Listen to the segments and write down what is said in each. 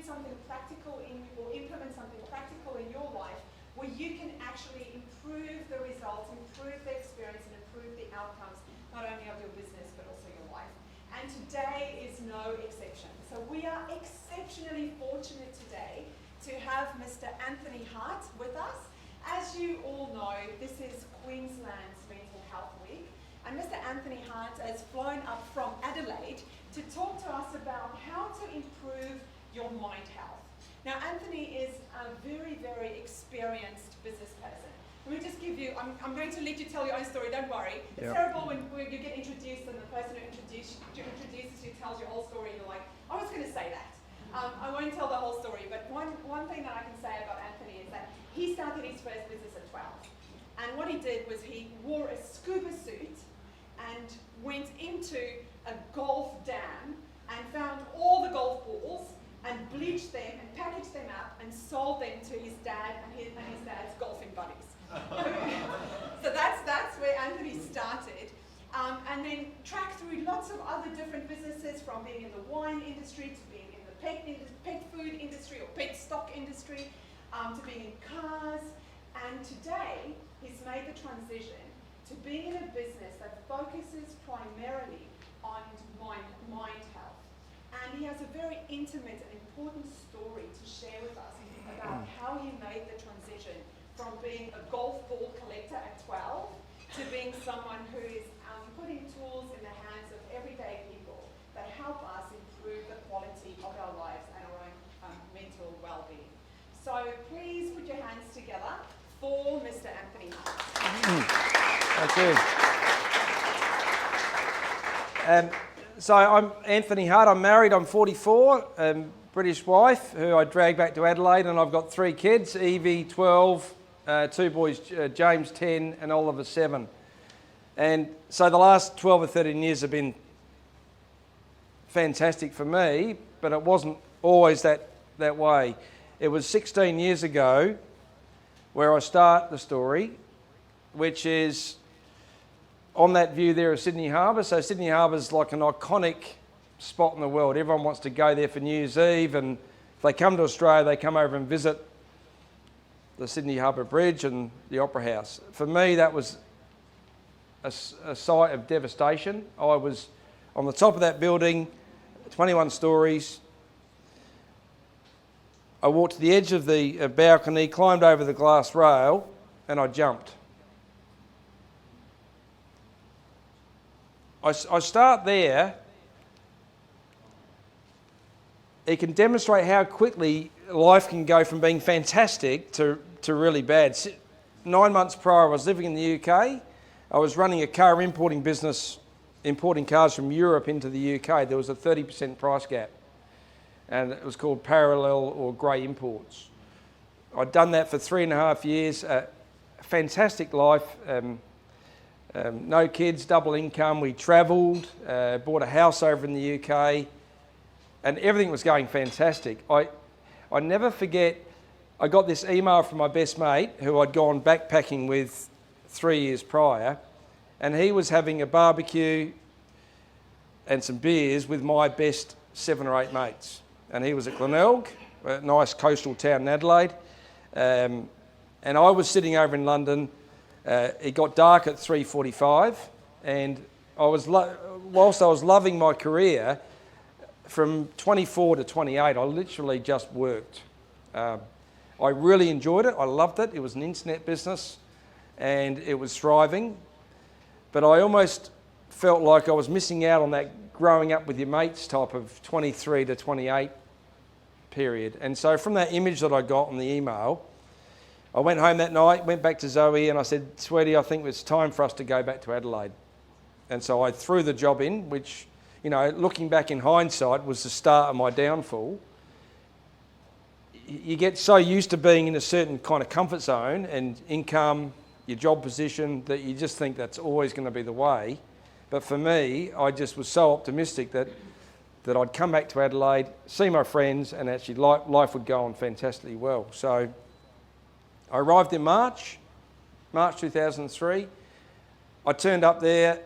something practical or implement something practical in your life where you can actually improve the results, improve the experience, and improve the outcomes, not only of your business, but also your life. And today is no exception. So we are exceptionally fortunate today to have Mr. Anthony Hart with us. As you all know, this is Queensland's Mental Health Week, and Mr. Anthony Hart has flown up from Adelaide to talk to us about how to improve your mind health. Now, Anthony is a very, very experienced business person. Let me just give you, I'm going to let you tell your own story, don't worry. It's terrible when you get introduced and the person who introduces you tells your whole story and you're like, I was going to say that. I won't tell the whole story, but one thing that I can say about Anthony is that he started his first business at 12. And what he did was he wore a scuba suit and went into a golf dam and found all the golf balls and bleached them and packaged them up and sold them to his dad and his dad's golfing buddies. So that's where Anthony started. And then tracked through lots of other different businesses, from being in the wine industry to being in the pet food industry or pet stock industry, to being in cars. And today, he's made the transition to being in a business that focuses primarily on mind health. And he has a very intimate and important story to share with us about how he made the transition from being a golf ball collector at 12 to being someone who is putting tools in the hands of everyday people that help us improve the quality of our lives and our own mental well-being. So please put your hands together for Mr. Anthony Hart. Thank you. So I'm Anthony Hart. I'm married. I'm 44. British wife who I dragged back to Adelaide, and I've got 3 kids: Evie, 12, 2 boys, James, 10, and Oliver, 7. And so the last 12 or 13 years have been fantastic for me, but it wasn't always that way. It was 16 years ago where I start the story, which is on that view there of Sydney Harbour. So Sydney Harbour is like an iconic spot in the world. Everyone wants to go there for New Year's Eve, and if they come to Australia, they come over and visit the Sydney Harbour Bridge and the Opera House. For me, that was a sight of devastation. I was on the top of that building, 21 stories. I walked to the edge of the balcony, climbed over the glass rail, and I jumped. I start there. It can demonstrate how quickly life can go from being fantastic to really bad. 9 months prior, I was living in the UK. I was running a car importing business, importing cars from Europe into the UK. There was a 30% price gap, and it was called parallel or grey imports. I'd done that for 3.5 years. A fantastic life. No kids, double income. We travelled, bought a house over in the UK, and everything was going fantastic. I never forget, I got this email from my best mate who I'd gone backpacking with 3 years prior, and he was having a barbecue and some beers with my best 7 or 8 mates. And he was at Glenelg, a nice coastal town in Adelaide, and I was sitting over in London. It got dark at 3:45, and whilst I was loving my career, from 24 to 28, I literally just worked. I really enjoyed it. I loved it. It was an internet business, and it was thriving. But I almost felt like I was missing out on that growing up with your mates type of 23 to 28 period. And so from that image that I got on the email, I went home that night, went back to Zoe, and I said, "Sweetie, I think it's time for us to go back to Adelaide." And so I threw the job in, which, you know, looking back in hindsight, was the start of my downfall. You get so used to being in a certain kind of comfort zone and income, your job position, that you just think that's always going to be the way. But for me, I just was so optimistic that I'd come back to Adelaide, see my friends, and actually life would go on fantastically well. So I arrived in March 2003. I turned up there.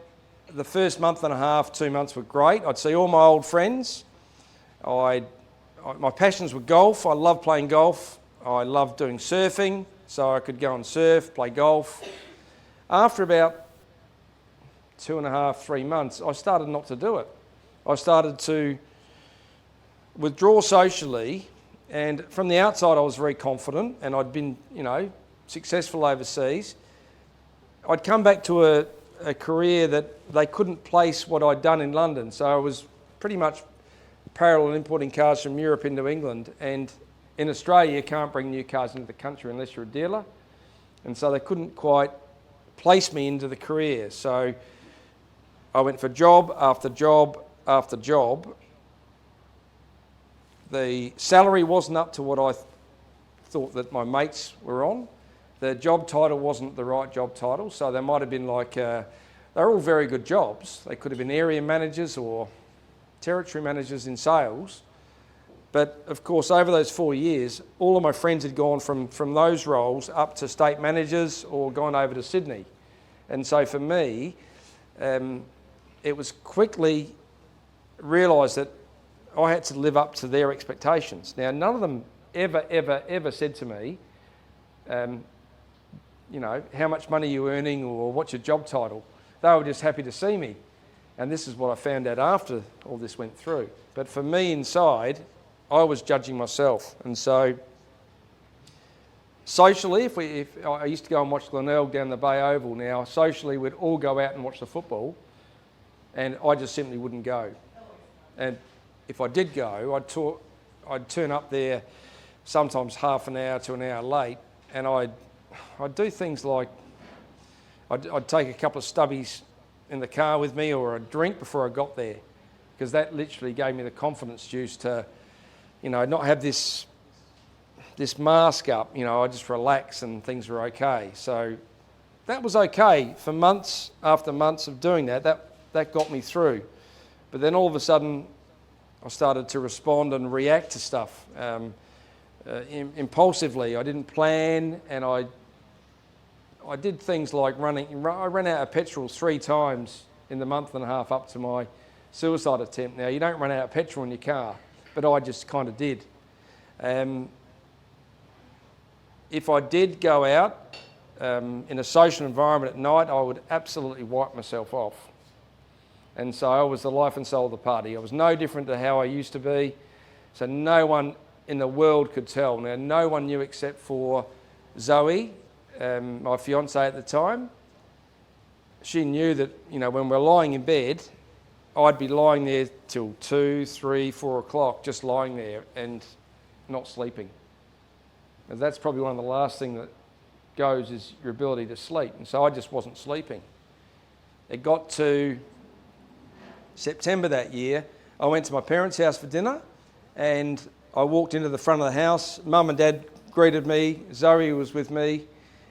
The first month and a half, 2 months were great. I'd see all my old friends. I'd my passions were golf. I loved playing golf. I loved doing surfing, so I could go and surf, play golf. After about 2.5, 3 months, I started not to do it. I started to withdraw socially, and from the outside I was very confident, and I'd been, successful overseas. I'd come back to a career that they couldn't place what I'd done in London, so I was pretty much parallel importing cars from Europe into England, and in Australia you can't bring new cars into the country unless you're a dealer, and so they couldn't quite place me into the career. So I went for job after job after job. The salary wasn't up to what I thought that my mates were on. The job title wasn't the right job title, so they might have been like, they're all very good jobs. They could have been area managers or territory managers in sales. But of course, over those 4 years, all of my friends had gone from those roles up to state managers or gone over to Sydney. And so for me, it was quickly realised that I had to live up to their expectations. Now, none of them ever said to me, how much money are you earning or what's your job title? They were just happy to see me. And this is what I found out after all this went through. But for me inside, I was judging myself. And so socially, if I used to go and watch Glenelg down the Bay Oval now, socially we'd all go out and watch the football, and I just simply wouldn't go. And if I did go, I'd turn up there sometimes half an hour to an hour late, and I'd do things like I'd take a couple of stubbies in the car with me or a drink before I got there, because that literally gave me the confidence juice to, not have this mask up. I just relax and things were okay. So that was okay for months after months of doing that. That got me through. But then all of a sudden, I started to respond and react to stuff impulsively. I didn't plan, and I did things like I ran out of petrol 3 times in the month and a half up to my suicide attempt. Now, you don't run out of petrol in your car, but I just kind of did. If I did go out in a social environment at night, I would absolutely wipe myself off. And so I was the life and soul of the party. I was no different to how I used to be. So no one in the world could tell. Now, no one knew except for Zoe, my fiancée at the time. She knew that, when we're lying in bed, I'd be lying there till 2, 3, 4 o'clock, just lying there and not sleeping. And that's probably one of the last things that goes, is your ability to sleep. And so I just wasn't sleeping. It got to September that year. I went to my parents' house for dinner, and I walked into the front of the house. Mum and Dad greeted me. Zoe was with me.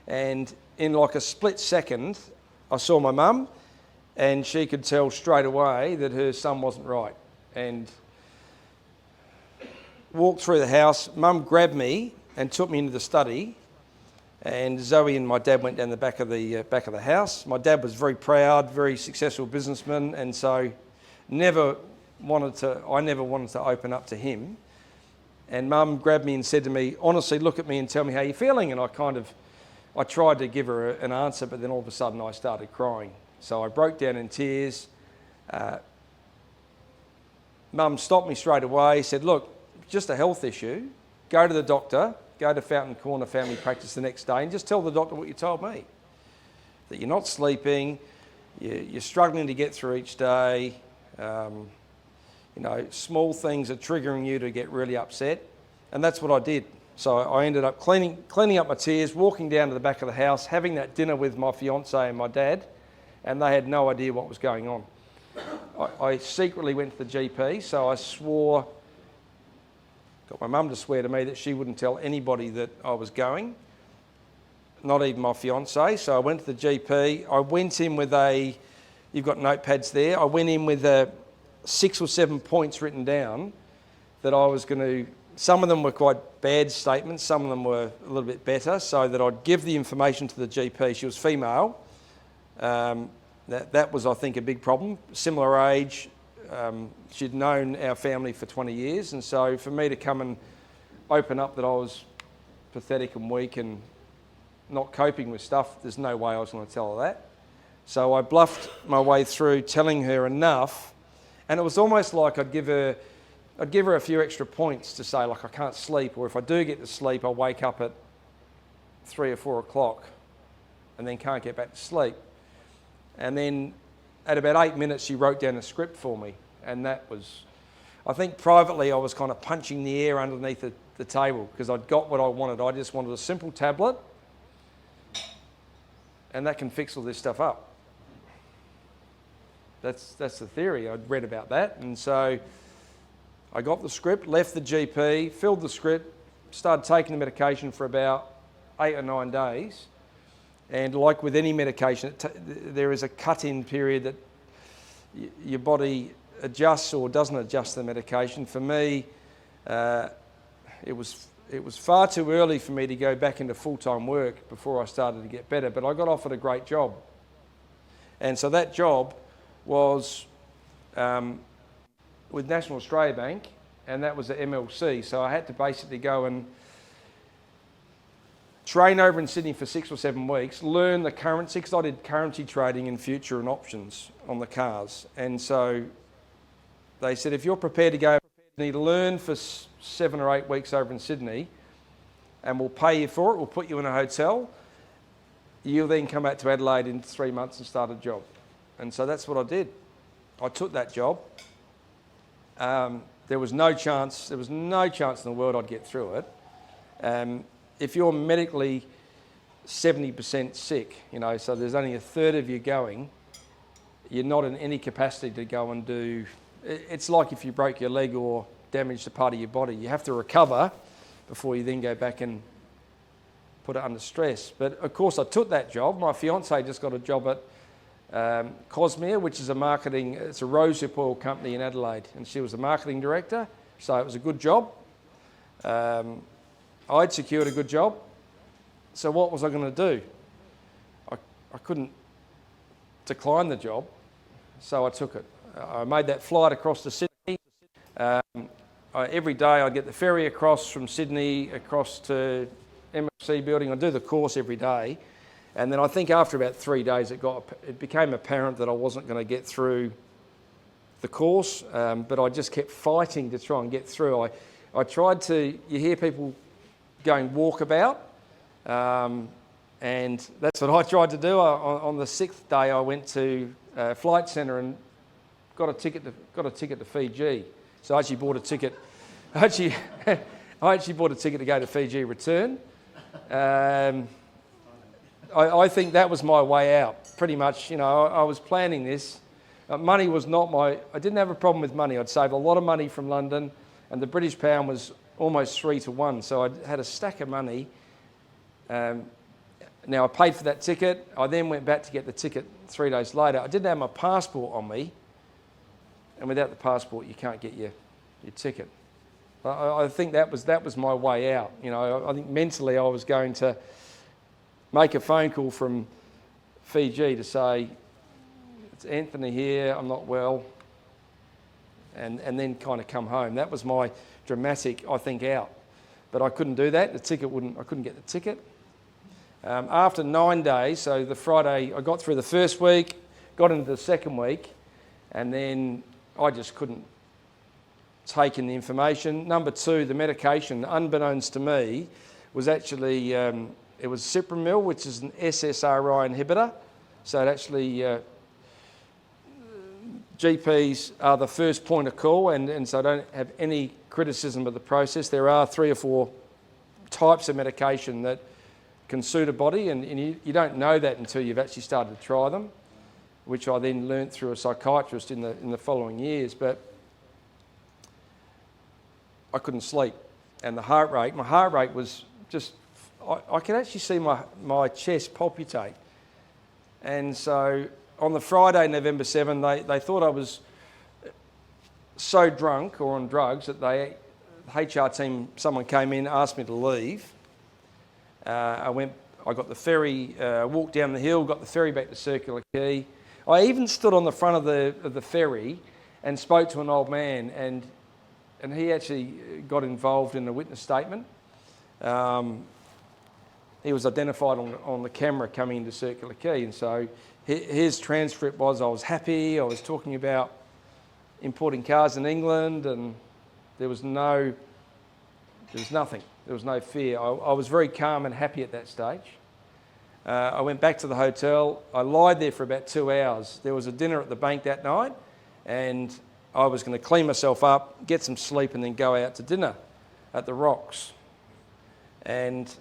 And in like a split second, I saw my mum, and she could tell straight away that her son wasn't right. And walked through the house. Mum grabbed me and took me into the study, and Zoe and my dad went down the back of the house. My dad was very proud, very successful businessman, and so I never wanted to open up to him. And Mum grabbed me and said to me, honestly, look at me and tell me how you're feeling. And I tried to give her an answer, but then all of a sudden I started crying. So I broke down in tears. Mum stopped me straight away, said, look, just a health issue. Go to the doctor, go to Fountain Corner Family Practice the next day and just tell the doctor what you told me. That you're not sleeping, you're struggling to get through each day, small things are triggering you to get really upset. And that's what I did. So I ended up cleaning up my tears, walking down to the back of the house, having that dinner with my fiancée and my dad, and they had no idea what was going on. I secretly went to the GP, so I got my mum to swear to me that she wouldn't tell anybody that I was going, not even my fiancée. So I went to the GP. I went in with you've got notepads there, I went in with 6 or 7 points written down that I was going to, some of them were quite bad statements, some of them were a little bit better, so that I'd give the information to the GP. She was female. That was, I think, a big problem. Similar age, she'd known our family for 20 years, and so for me to come and open up that I was pathetic and weak and not coping with stuff, there's no way I was going to tell her that. So I bluffed my way through telling her enough, and it was almost like I'd give her a few extra points to say, like, I can't sleep, or if I do get to sleep, I'll wake up at 3 or 4 o'clock and then can't get back to sleep. And then at about 8 minutes, she wrote down a script for me, and that was, I think privately I was kind of punching the air underneath the table because I'd got what I wanted. I just wanted a simple tablet, and that can fix all this stuff up. That's the theory. I'd read about that, and so I got the script, left the GP, filled the script, started taking the medication for about 8 or 9 days. And like with any medication, there is a cut-in period that your body adjusts or doesn't adjust the medication. For me, it was far too early for me to go back into full-time work before I started to get better, but I got offered a great job. And so that job was with National Australia Bank, and that was at MLC. So I had to basically go and train over in Sydney for 6 or 7 weeks, learn the currency, because I did currency trading in future and options on the cars. And so they said, if you're prepared to go, you need to learn for 7 or 8 weeks over in Sydney, and we'll pay you for it, we'll put you in a hotel, you'll then come back to Adelaide in 3 months and start a job. And so that's what I did. I took that job. There was no chance in the world I'd get through it. If you're medically 70% sick, so there's only a third of you going, you're not in any capacity to go and do, it's like if you broke your leg or damaged a part of your body. You have to recover before you then go back and put it under stress. But of course I took that job. My fiance just got a job at Cosmere, which is it's a rosehip oil company in Adelaide, and she was the marketing director, so it was a good job. I'd secured a good job, so what was I going to do? I couldn't decline the job, so I took it. I made that flight across to Sydney. Every day I'd get the ferry across from Sydney across to MLC building. I'd do the course every day, and then I think after about 3 days it became apparent that I wasn't going to get through the course, but I just kept fighting to try and get through. I tried to, you hear people going walkabout, and that's what I tried to do. On the 6th day I went to Flight Centre and got a ticket to Fiji. So I actually bought a ticket. I actually bought a ticket to go to Fiji, return. I think that was my way out, pretty much. I was planning this. Money was not I didn't have a problem with money. I'd saved a lot of money from London, and the British pound was almost 3 to 1. So I had a stack of money. Now I paid for that ticket. I then went back to get the ticket 3 days later. I didn't have my passport on me, and without the passport you can't get your ticket. I think that was my way out. I think mentally I was going to make a phone call from Fiji to say, it's Anthony here, I'm not well, and then kind of come home. That was my dramatic, I think, out. But I couldn't do that. I couldn't get the ticket. After 9 days, so the Friday, I got through the first week, got into the second week, and then I just couldn't take in the information. Number 2, the medication, unbeknownst to me, was actually, it was Cipramil, which is an SSRI inhibitor. So it actually, GPs are the first point of call, and so I don't have any criticism of the process. There are 3 or 4 types of medication that can suit a body, and you don't know that until you've actually started to try them, which I then learnt through a psychiatrist in the following years. But I couldn't sleep, and my heart rate was just, I could actually see my chest palpitate. And so on the Friday, November 7, they thought I was so drunk or on drugs that the HR team, someone came in, asked me to leave. I got the ferry, walked down the hill, got the ferry back to Circular Quay. I even stood on the front of the ferry and spoke to an old man, and he actually got involved in a witness statement. He was identified on the camera coming into Circular Quay, and so his transcript was, I was happy, I was talking about importing cars in England, and there was nothing, there was no fear. I was very calm and happy at that stage. I went back to the hotel. I lied there for about 2 hours. There was a dinner at the bank that night, and I was going to clean myself up, get some sleep, and then go out to dinner at the Rocks. And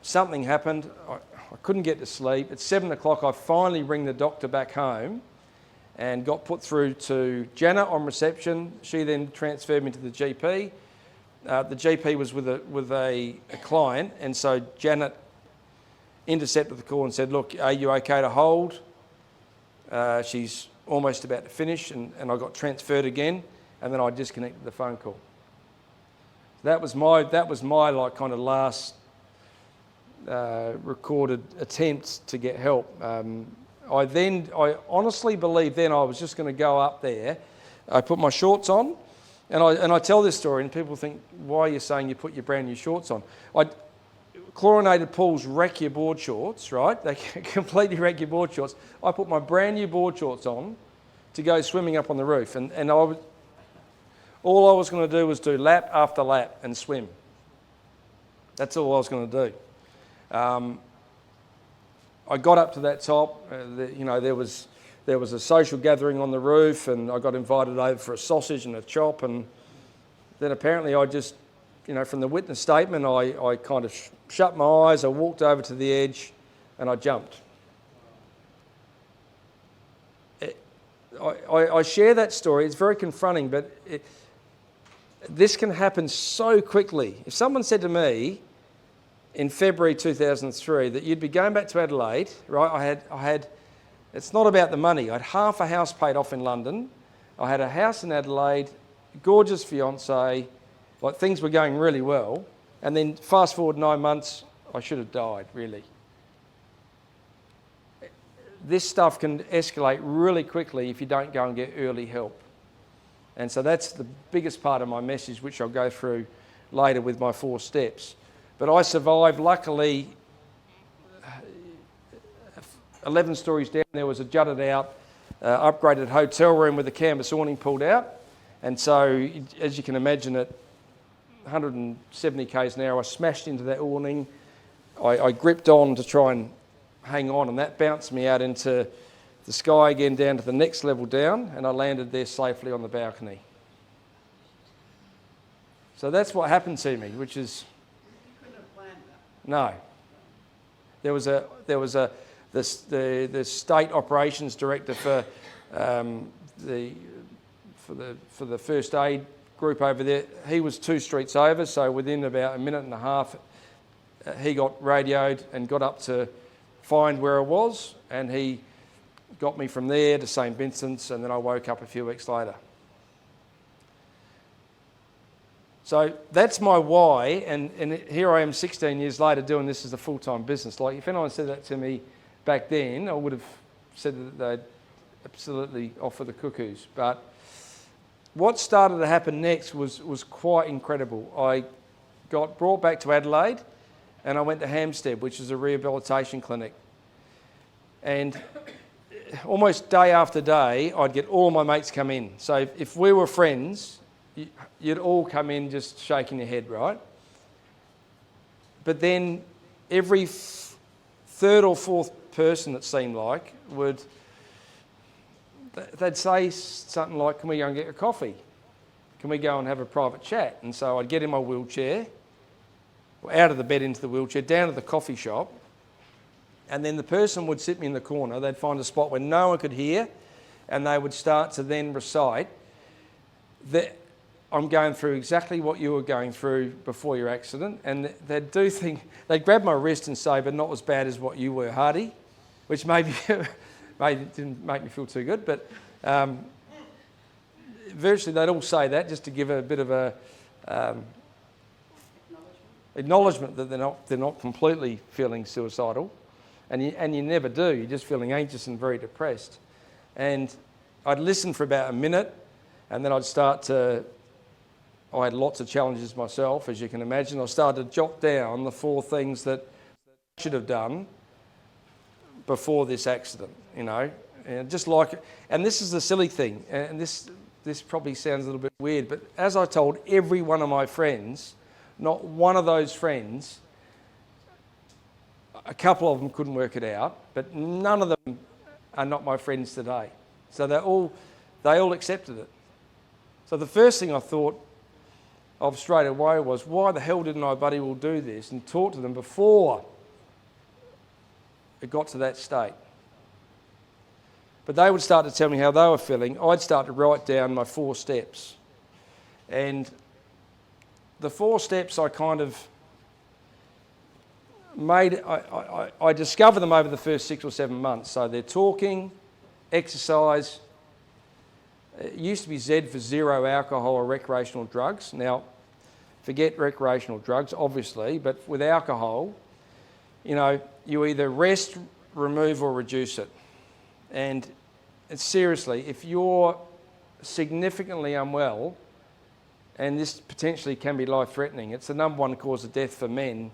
something happened. I couldn't get to sleep. At 7 o'clock, I finally rang the doctor back home and got put through to Janet on reception. She then transferred me to the GP. The GP was with a client, and so Janet intercepted the call and said, look, are you okay to hold? She's almost about to finish, and I got transferred again, and then I disconnected the phone call. That was my like kind of last recorded attempt to get help. I honestly believed then I was just going to go up there. I put my shorts on, and I tell this story, and people think, why are you saying you put your brand new shorts on? Chlorinated pools wreck your board shorts, right? They completely wreck your board shorts. I put my brand new board shorts on to go swimming up on the roof, and all I was going to do was do lap after lap and swim. That's all I was going to do. I got up to that top. There was a social gathering on the roof, and I got invited over for a sausage and a chop, and then apparently I just, from the witness statement, I kind of shut my eyes, I walked over to the edge, and I jumped. I share that story. It's very confronting, but this can happen so quickly. If someone said to me in February 2003 that you'd be going back to Adelaide, right? I had. It's not about the money. I had half a house paid off in London. I had a house in Adelaide, gorgeous fiance, like things were going really well. And then fast forward 9 months, I should have died, really. This stuff can escalate really quickly if you don't go and get early help. And so that's the biggest part of my message, which I'll go through later with my 4 steps. But I survived. Luckily, 11 stories down, there was a jutted out, upgraded hotel room with a canvas awning pulled out. And so, as you can imagine, at 170 k's an hour, I smashed into that awning. I gripped on to try and hang on, and that bounced me out into the sky again, down to the next level down, and I landed there safely on the balcony. So that's what happened to me, which is... You couldn't have planned that. No. There was the state operations director for the first aid group over there. He was 2 streets over, so within about a minute and a half, he got radioed and got up to find where I was, and he got me from there to St Vincent's, and then I woke up a few weeks later. So that's my why, and here I am 16 years later doing this as a full-time business. Like, if anyone said that to me back then, I would have said that they'd absolutely off for the cuckoos. But what started to happen next was quite incredible. I got brought back to Adelaide, and I went to Hampstead, which is a rehabilitation clinic. And almost day after day, I'd get all my mates come in. So if we were friends, you'd all come in just shaking your head, right? But then every third or fourth person, it seemed like, they'd say something like, can we go and get a coffee? Can we go and have a private chat? And so I'd get in my wheelchair, out of the bed into the wheelchair, down to the coffee shop, and then the person would sit me in the corner. They'd find a spot where no one could hear, and they would start to then recite that I'm going through exactly what you were going through before your accident. And they'd grab my wrist and say, but not as bad as what you were, Hardy, which maybe didn't make me feel too good, but virtually they'd all say that just to give a bit of a acknowledgement that they're not completely feeling suicidal, and you never do. You're just feeling anxious and very depressed. And I'd listen for about a minute, And then I had lots of challenges myself, as you can imagine. I started to jot down the 4 things that I should have done before this accident, you know. And and this is the silly thing, and this probably sounds a little bit weird, but as I told every one of my friends, not one of those friends, a couple of them couldn't work it out, but none of them are not my friends today. So they all accepted it. So the first thing I thought of straight away was, why the hell didn't I bloody well do this and talk to them before it got to that state? But they would start to tell me how they were feeling. I'd start to write down my 4 steps. And the 4 steps I kind of made, I discovered them over the first 6 or 7 months. So they're talking, exercise. It used to be Z for zero alcohol or recreational drugs. Now, forget recreational drugs, obviously, but with alcohol, you know, you either rest, remove or reduce it. And seriously, if you're significantly unwell, and this potentially can be life-threatening, it's the number 1 cause of death for men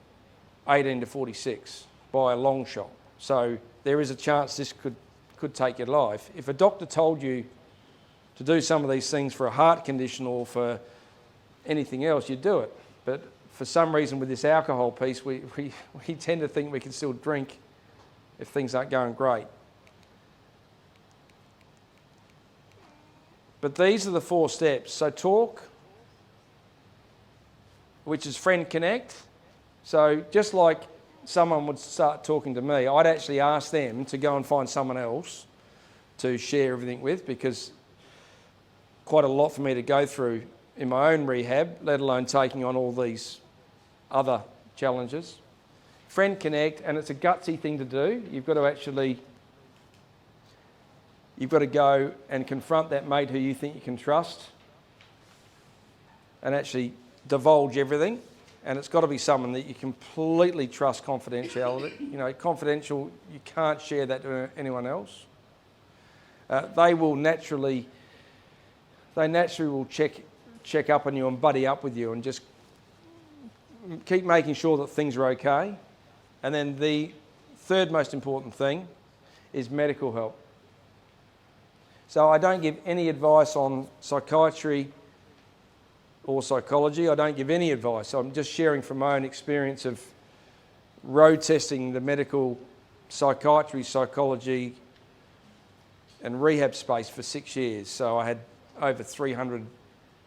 18 to 46 by a long shot. So there is a chance this could take your life. If a doctor told you to do some of these things for a heart condition or for anything else, you'd do it. But for some reason with this alcohol piece, we tend to think we can still drink if things aren't going great. But these are the 4 steps. So talk, which is friend connect. So just like someone would start talking to me, I'd actually ask them to go and find someone else to share everything with, because quite a lot for me to go through in my own rehab, let alone taking on all these other challenges. Friend connect, and it's a gutsy thing to do. You've got to go and confront that mate who you think you can trust and actually divulge everything. And it's got to be someone that you completely trust confidentiality. You know, confidential, you can't share that to anyone else. They naturally will check up on you and buddy up with you and just keep making sure that things are okay. And then the third most important thing is medical help. So I don't give any advice on psychiatry or psychology. I don't give any advice. I'm just sharing from my own experience of road testing the medical, psychiatry, psychology and rehab space for 6 years. So I had over 300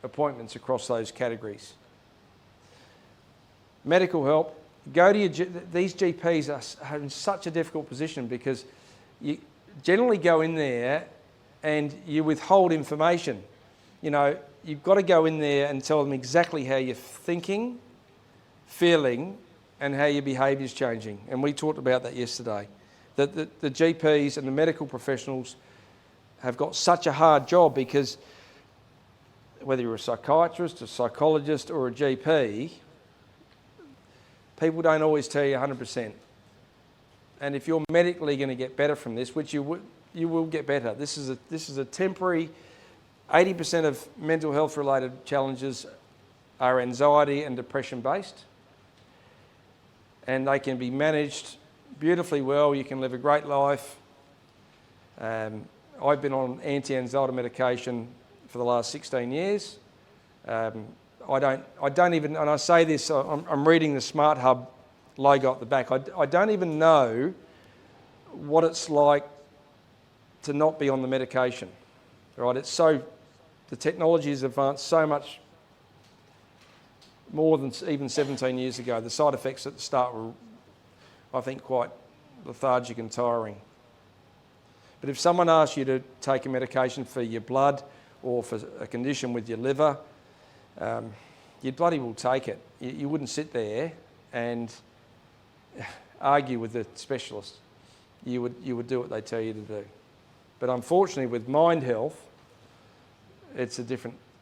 appointments across those categories. Medical help. Go to these GPs are in such a difficult position because you generally go in there and you withhold information. You know, you've got to go in there and tell them exactly how you're thinking, feeling, and how your behaviour is changing. And we talked about that yesterday. That the GPs and the medical professionals have got such a hard job because whether you're a psychiatrist, a psychologist, or a GP, people don't always tell you 100%. And if you're medically going to get better from this, which you will get better. This is a temporary. 80% of mental health related challenges are anxiety and depression based, and they can be managed beautifully well. You can live a great life. I've been on anti-anxiety medication for the last 16 years. I don't even, and I say this, I'm reading the Smart Hub logo at the back. I don't even know what it's like to not be on the medication. Right? The technology has advanced so much more than even 17 years ago. The side effects at the start were, I think, quite lethargic and tiring. But if someone asks you to take a medication for your blood or for a condition with your liver, you bloody will take it. You wouldn't sit there and argue with the specialist. You would do what they tell you to do. But unfortunately, with mind health, it's a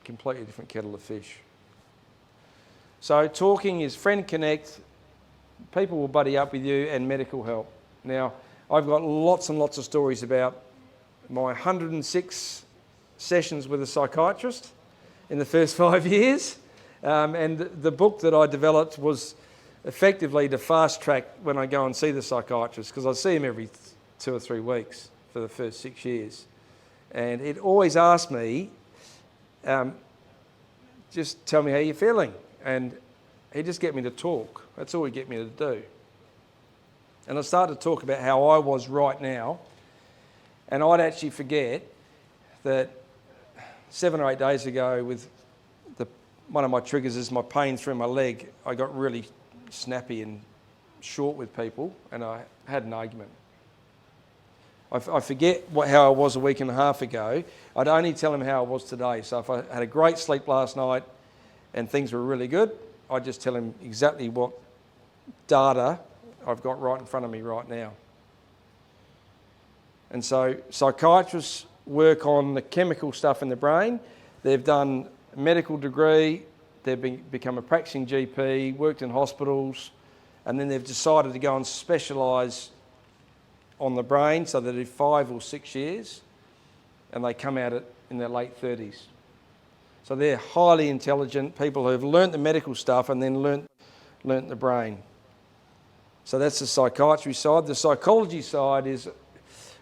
completely different kettle of fish. So talking is friend connect, people will buddy up with you, and medical help. Now, I've got lots and lots of stories about my 106 sessions with a psychiatrist in the first 5 years. And the book that I developed was effectively to fast track when I go and see the psychiatrist, because I see him every 2 or 3 weeks for the first 6 years. And it always asked me, just tell me how you're feeling. And he'd just get me to talk. That's all he'd get me to do. And I started to talk about how I was right now. And I'd actually forget that 7 or 8 days ago, with one of my triggers is my pain through my leg, I got really snappy and short with people, and I had an argument. I forget how I was a week and a half ago. I'd only tell him how I was today. So if I had a great sleep last night and things were really good, I'd just tell him exactly what data I've got right in front of me right now. And so psychiatrists work on the chemical stuff in the brain. They've done a medical degree, they've become a practicing GP, worked in hospitals, and then they've decided to go and specialise on the brain, so they do 5 or 6 years, and they come out in their late 30s. So they're highly intelligent people who've learnt the medical stuff and then learnt the brain. So that's the psychiatry side. The psychology side is,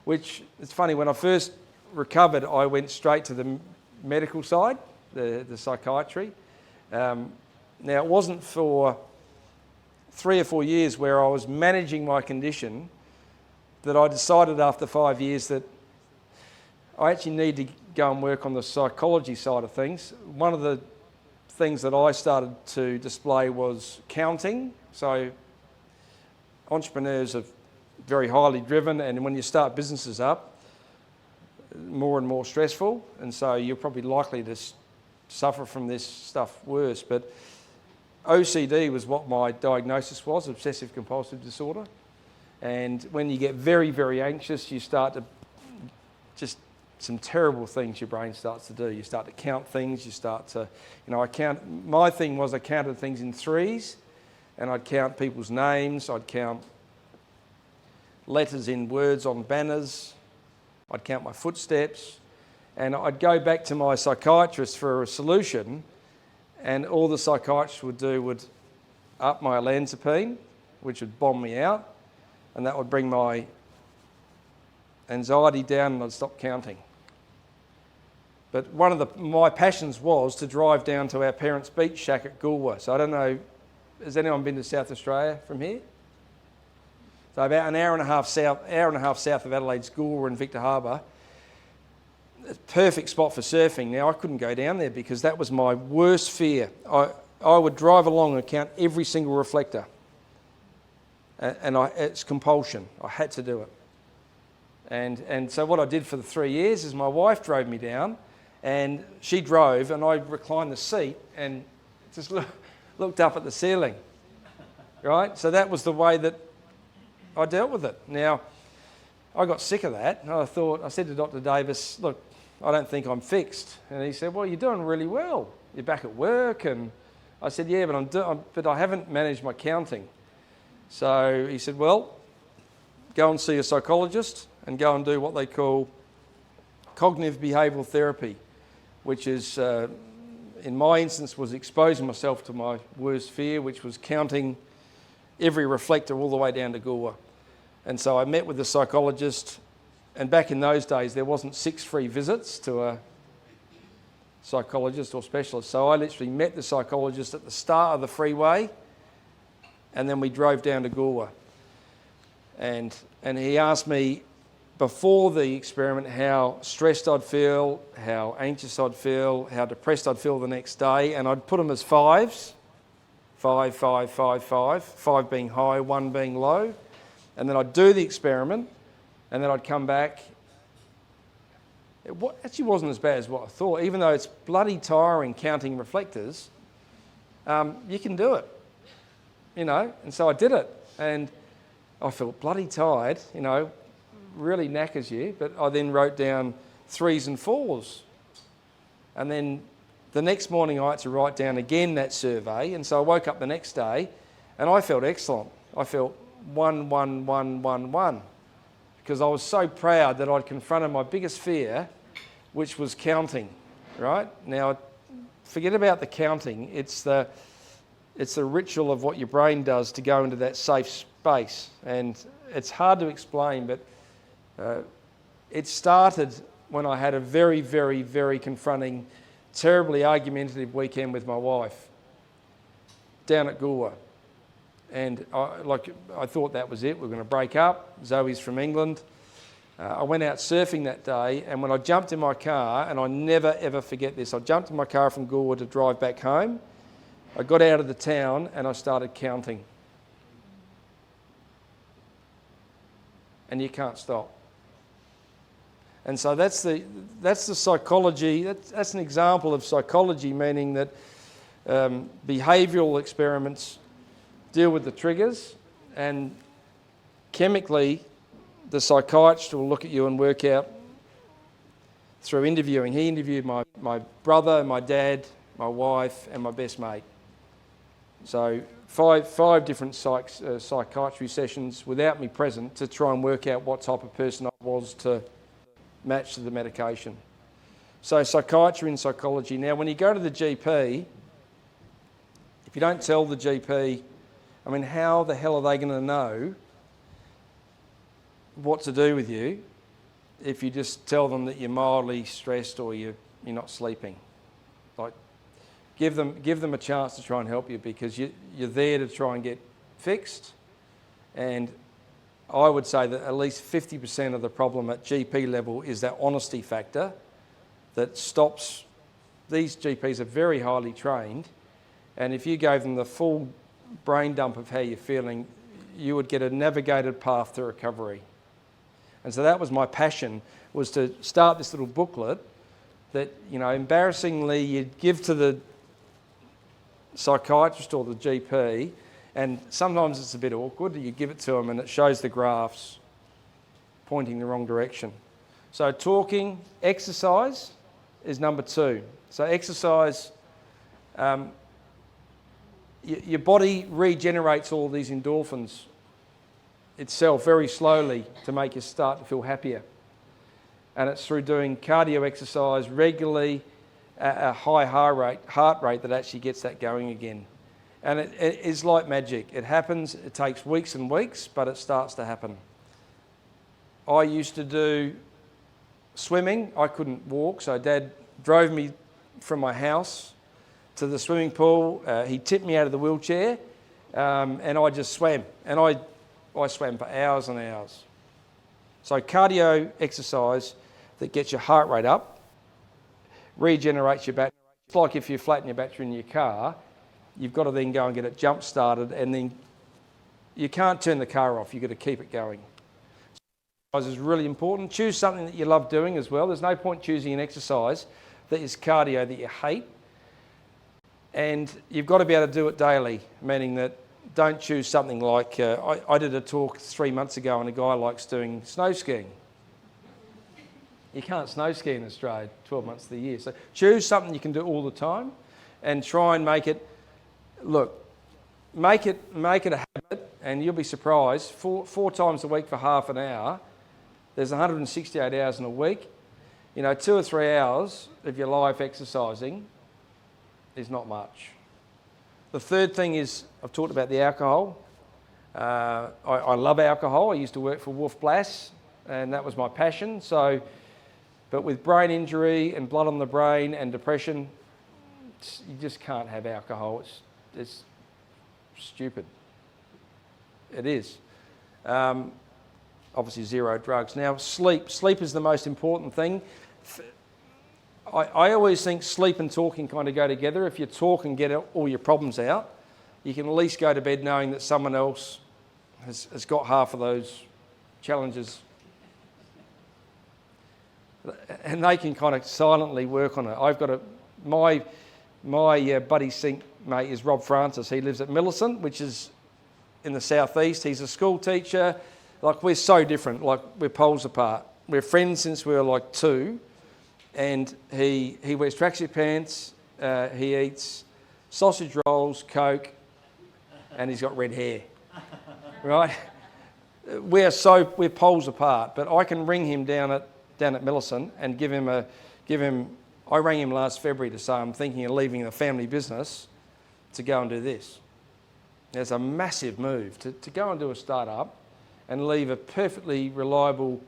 which it's funny, when I first recovered, I went straight to the medical side, the psychiatry. Now, it wasn't for 3 or 4 years where I was managing my condition that I decided after 5 years that I actually need to go and work on the psychology side of things. One of the things that I started to display was counting. So entrepreneurs are very highly driven, and when you start businesses up, more and more stressful, and so you're probably likely to suffer from this stuff worse. But OCD was what my diagnosis was, obsessive compulsive disorder. And when you get very, very anxious, you start to just some terrible things your brain starts to do. You start to count things, you start to, my thing was I counted things in 3s, and I'd count people's names, I'd count letters in words on banners, I'd count my footsteps, and I'd go back to my psychiatrist for a solution, and all the psychiatrist would do would up my olanzapine, which would bomb me out, and that would bring my anxiety down and I'd stop counting. But one of my passions was to drive down to our parents' beach shack at Goolwa. So I don't know, has anyone been to South Australia from here? So about an hour and a half south of Adelaide's Goolwa and Victor Harbour. Perfect spot for surfing. Now, I couldn't go down there because that was my worst fear. I would drive along and count every single reflector. And it's compulsion. I had to do it. And so what I did for the 3 years is my wife drove me down, and she drove, and I reclined the seat and just looked up at the ceiling, right? So that was the way that I dealt with it. Now, I got sick of that, and I said to Dr. Davis, look, I don't think I'm fixed. And he said, well, you're doing really well. You're back at work. And I said, yeah, but I haven't managed my counting. So he said, well, go and see a psychologist and go and do what they call cognitive behavioural therapy, which is, in my instance, was exposing myself to my worst fear, which was counting every reflector all the way down to Goolwa. And so I met with the psychologist, and back in those days, there wasn't 6 free visits to a psychologist or specialist. So I literally met the psychologist at the start of the freeway, and then we drove down to Goolwa. And he asked me before the experiment how stressed I'd feel, how anxious I'd feel, how depressed I'd feel the next day, and I'd put them as 5s. 5, 5, 5, 5. 5 being high, 1 being low. And then I'd do the experiment, and then I'd come back. It actually wasn't as bad as what I thought. Even though it's bloody tiring counting reflectors, you can do it, And so I did it, and I felt bloody tired, really knackers you. But I then wrote down 3s and 4s. And then the next morning I had to write down again that survey, and so I woke up the next day, and I felt excellent. I felt 1, 1, 1, 1, 1. Because I was so proud that I'd confronted my biggest fear which was counting, right? Now, forget about the counting. It's the ritual of what your brain does to go into that safe space. And it's hard to explain, but it started when I had a very, very, very confronting, terribly argumentative weekend with my wife down at Goolwa. And I thought that was it. We were going to break up. Zoe's from England. I went out surfing that day, and when I jumped in my car, and I never ever forget this, I jumped in my car from Goolwa to drive back home. I got out of the town and I started counting. And you can't stop. And so that's the psychology. That's an example of psychology, meaning that behavioural experiments deal with the triggers, and chemically the psychiatrist will look at you and work out through interviewing. He interviewed my brother, my dad, my wife and my best mate. So five different psychiatry sessions without me present to try and work out what type of person I was to match to the medication. So psychiatry and psychology. Now when you go to the GP, if you don't tell the GP, I mean, how the hell are they going to know what to do with you if you just tell them that you're mildly stressed or you're not sleeping? Like, give them a chance to try and help you, because you're there to try and get fixed. And I would say that at least 50% of the problem at GP level is that honesty factor that stops. These GPs are very highly trained, and if you gave them the full brain dump of how you're feeling, you would get a navigated path to recovery. And so that was my passion, was to start this little booklet that, embarrassingly you'd give to the psychiatrist or the GP, and sometimes it's a bit awkward. You give it to them and it shows the graphs pointing the wrong direction. So talking, exercise is number 2. So exercise, your body regenerates all these endorphins itself very slowly to make you start to feel happier. And it's through doing cardio exercise regularly at a high heart rate that actually gets that going again. And it is like magic. It happens, it takes weeks and weeks, but it starts to happen. I used to do swimming. I couldn't walk, so Dad drove me from my house to the swimming pool. He tipped me out of the wheelchair, and I just swam. And I swam for hours and hours. So cardio exercise that gets your heart rate up, regenerates your battery. It's like if you flatten your battery in your car, you've got to then go and get it jump started, and then you can't turn the car off. You've got to keep it going. Exercise is really important. Choose something that you love doing as well. There's no point choosing an exercise that is cardio that you hate. And you've got to be able to do it daily, meaning that don't choose something like, I did a talk 3 months ago and a guy likes doing snow skiing. You can't snow ski in Australia 12 months of the year. So choose something you can do all the time and try and make it a habit, and you'll be surprised. Four times a week for half an hour, there's 168 hours in a week. 2 or 3 hours of your life exercising is not much. The third thing is, I've talked about the alcohol. I love alcohol. I used to work for Wolf Blass, and that was my passion. But with brain injury and blood on the brain and depression, you just can't have alcohol. It's stupid. It is. Obviously zero drugs. Now sleep. Sleep is the most important thing. I always think sleep and talking kind of go together. If you talk and get all your problems out, you can at least go to bed knowing that someone else has got half of those challenges. And they can kind of silently work on it. I've got my buddy sink mate is Rob Francis. He lives at Millicent, which is in the southeast. He's a school teacher. Like, we're so different. Like, we're poles apart. We're friends since we were like 2. And he wears tracksuit pants, he eats sausage rolls, Coke, and he's got red hair, right? We're poles apart, but I can ring him down at Millicent and give him I rang him last February to say I'm thinking of leaving the family business to go and do this. It's a massive move to go and do a startup and leave a perfectly reliable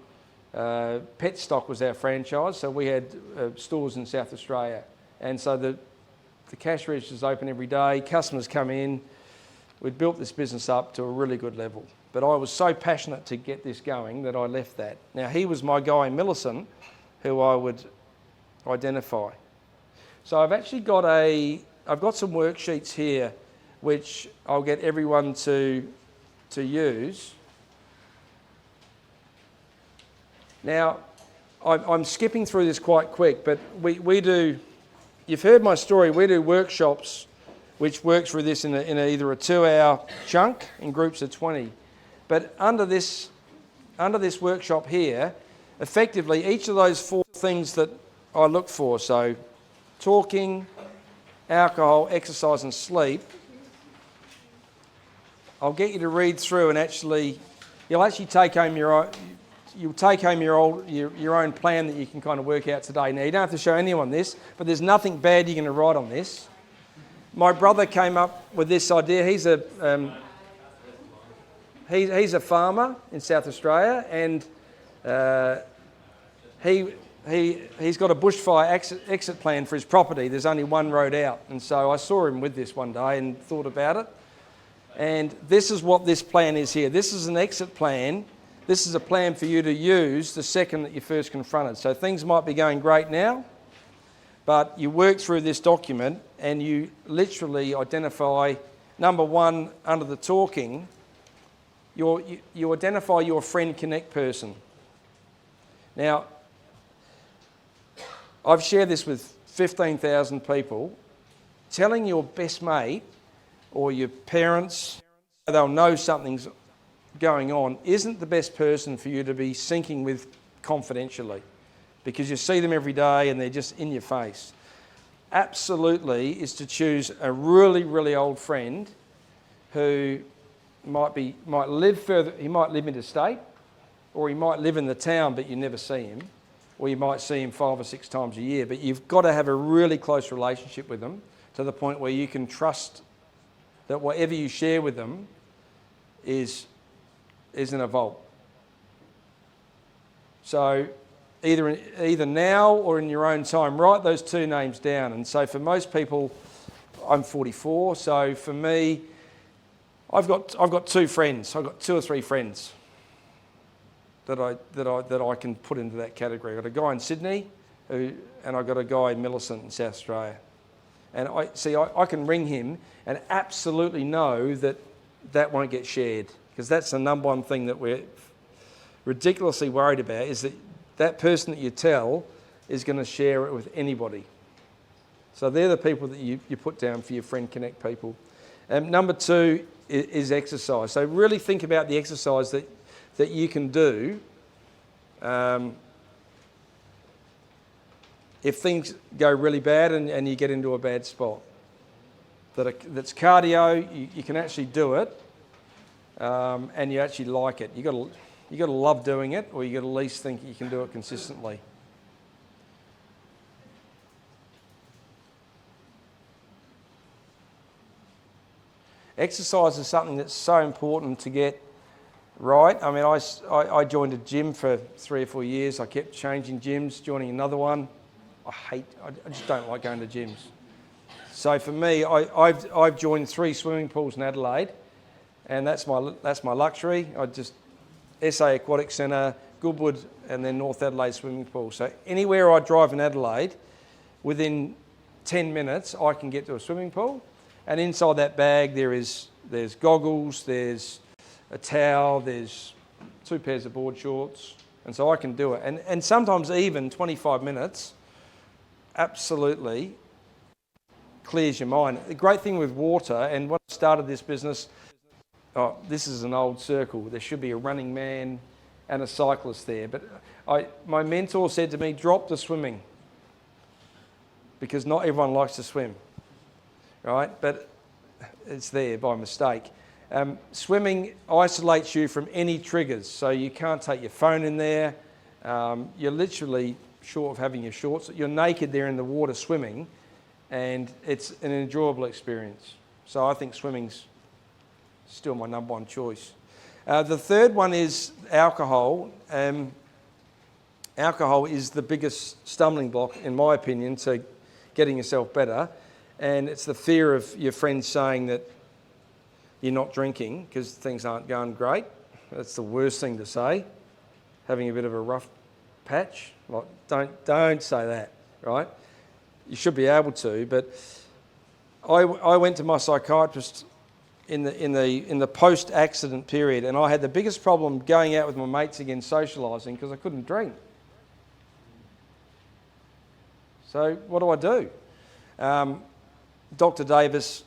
pet stock was our franchise. So we had stores in South Australia. And so the cash register's open every day, customers come in. We'd built this business up to a really good level. But I was so passionate to get this going that I left that. Now, he was my guy in Millicent who I would identify. So I've actually got I've got some worksheets here which I'll get everyone to use. Now, I'm skipping through this quite quick, but we do, you've heard my story, we do workshops which works through this in either a 2-hour chunk in groups of 20. But under this workshop here, effectively each of those 4 things that I look for, so talking, alcohol, exercise and sleep, I'll get you to read through and you'll actually take home your own plan that you can kind of work out today. Now, you don't have to show anyone this, but there's nothing bad you're going to write on this. My brother came up with this idea. He's a farmer in South Australia, and he's got a bushfire exit plan for his property. There's only one road out, and so I saw him with this one day and thought about it. And this is what this plan is here. This is an exit plan. This is a plan for you to use the second that you're first confronted. So things might be going great now, but you work through this document and you literally identify, number 1, under the talking, you identify your friend connect person. Now, I've shared this with 15,000 people. Telling your best mate or your parents, they'll know something's going on, isn't the best person for you to be syncing with confidentially, because you see them every day and they're just in your face. Absolutely is to choose a really, really old friend who might live further, he might live interstate, or he might live in the town but you never see him, or you might see him 5 or 6 times a year, but you've got to have a really close relationship with them to the point where you can trust that whatever you share with them is in a vault. So either now or in your own time, write those 2 names down. And so for most people, I'm 44, so for me, I've got 2 friends. I've got 2 or 3 friends that I can put into that category. I've got a guy in Sydney, and I've got a guy in Millicent in South Australia. And I can ring him and absolutely know that won't get shared, because that's the number one thing that we're ridiculously worried about, is that person that you tell is going to share it with anybody. So they're the people that you put down for your friend connect people. Number 2 is exercise. So really think about the exercise that you can do if things go really bad and you get into a bad spot. That's cardio, you can actually do it, and you actually like it. You got to love doing it, or you got to at least think you can do it consistently. Exercise is something that's so important to get right. I mean, I joined a gym for 3 or 4 years. I kept changing gyms, joining another one. I just don't like going to gyms. So for me, I've joined 3 swimming pools in Adelaide, and that's my luxury. SA Aquatic Centre, Goodwood, and then North Adelaide swimming pool. So anywhere I drive in Adelaide, within 10 minutes, I can get to a swimming pool. And inside that bag, there's goggles, there's a towel, there's 2 pairs of board shorts, and so I can do it. And sometimes even 25 minutes absolutely clears your mind. The great thing with water, and when I started this business, this is an old circle. There should be a running man and a cyclist there. But my mentor said to me, drop the swimming, because not everyone likes to swim, right? But it's there by mistake. Swimming isolates you from any triggers, so you can't take your phone in there. You're literally short of having your shorts. You're naked there in the water swimming, and it's an enjoyable experience. So I think swimming's still my number one choice. The third one is alcohol. Alcohol is the biggest stumbling block, in my opinion, to getting yourself better. And it's the fear of your friends saying that you're not drinking because things aren't going great. That's the worst thing to say, having a bit of a rough patch. Like, don't say that, right? You should be able to, but I went to my psychiatrist in the post-accident period, and I had the biggest problem going out with my mates again, socialising, because I couldn't drink. So what do? Dr. Davis,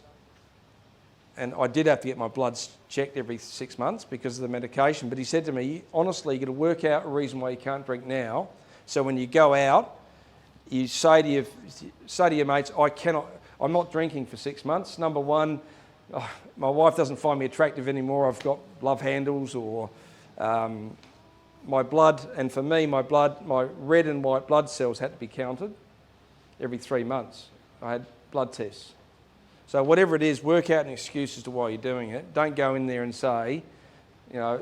and I did have to get my bloods checked every 6 months because of the medication, but he said to me, honestly, you've got to work out a reason why you can't drink now, so when you go out, you say to your mates, I'm not drinking for 6 months. Number one, my wife doesn't find me attractive anymore. I've got love handles, or my blood, and for me, my red and white blood cells had to be counted every 3 months. I had blood tests. So whatever it is, work out an excuse as to why you're doing it. Don't go in there and say,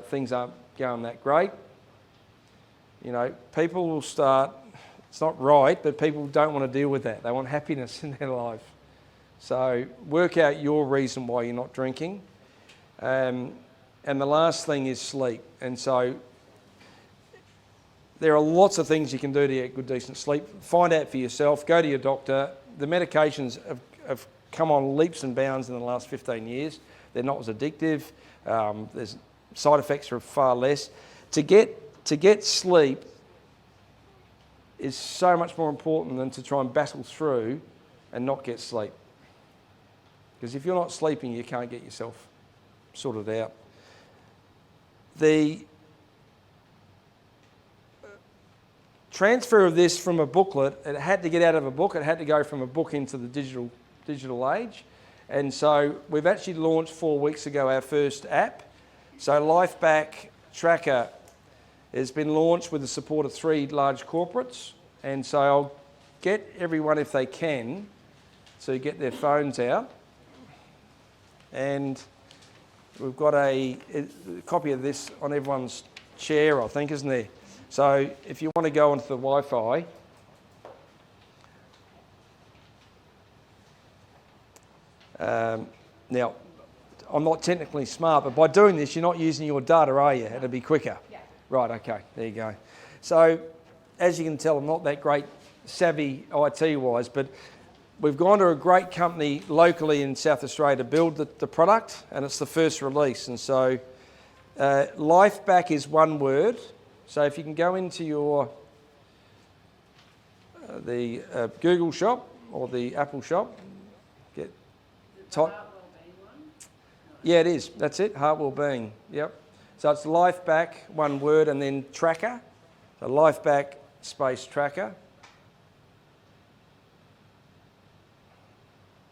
things aren't going that great. People will start, it's not right, but people don't want to deal with that. They want happiness in their life. So work out your reason why you're not drinking. And the last thing is sleep. And so there are lots of things you can do to get good, decent sleep. Find out for yourself. Go to your doctor. The medications have come on leaps and bounds in the last 15 years. They're not as addictive. There's side effects are far less. To get sleep is so much more important than to try and battle through and not get sleep. Because if you're not sleeping, you can't get yourself sorted out. The transfer of this from a booklet, it had to get out of a book. It had to go from a book into the digital age. And so we've actually launched 4 weeks ago our first app. So LifeBack Tracker has been launched with the support of 3 large corporates. And so I'll get everyone, if they can, to get their phones out. And we've got a copy of this on everyone's chair, I think, isn't there? So if you want to go onto the Wi-Fi, now, I'm not technically smart, but by doing this, you're not using your data, are you? It'll be quicker. Yeah. Right, okay, there you go. So, as you can tell, I'm not that great savvy IT-wise, but we've gone to a great company locally in South Australia to build the product, and it's the first release. And so, LifeBack is one word. So if you can go into your the Google shop or the Apple shop, get type. Yeah, it is. That's it. Heart Wellbeing. Yep. So it's LifeBack, one word, and then tracker. So LifeBack space tracker.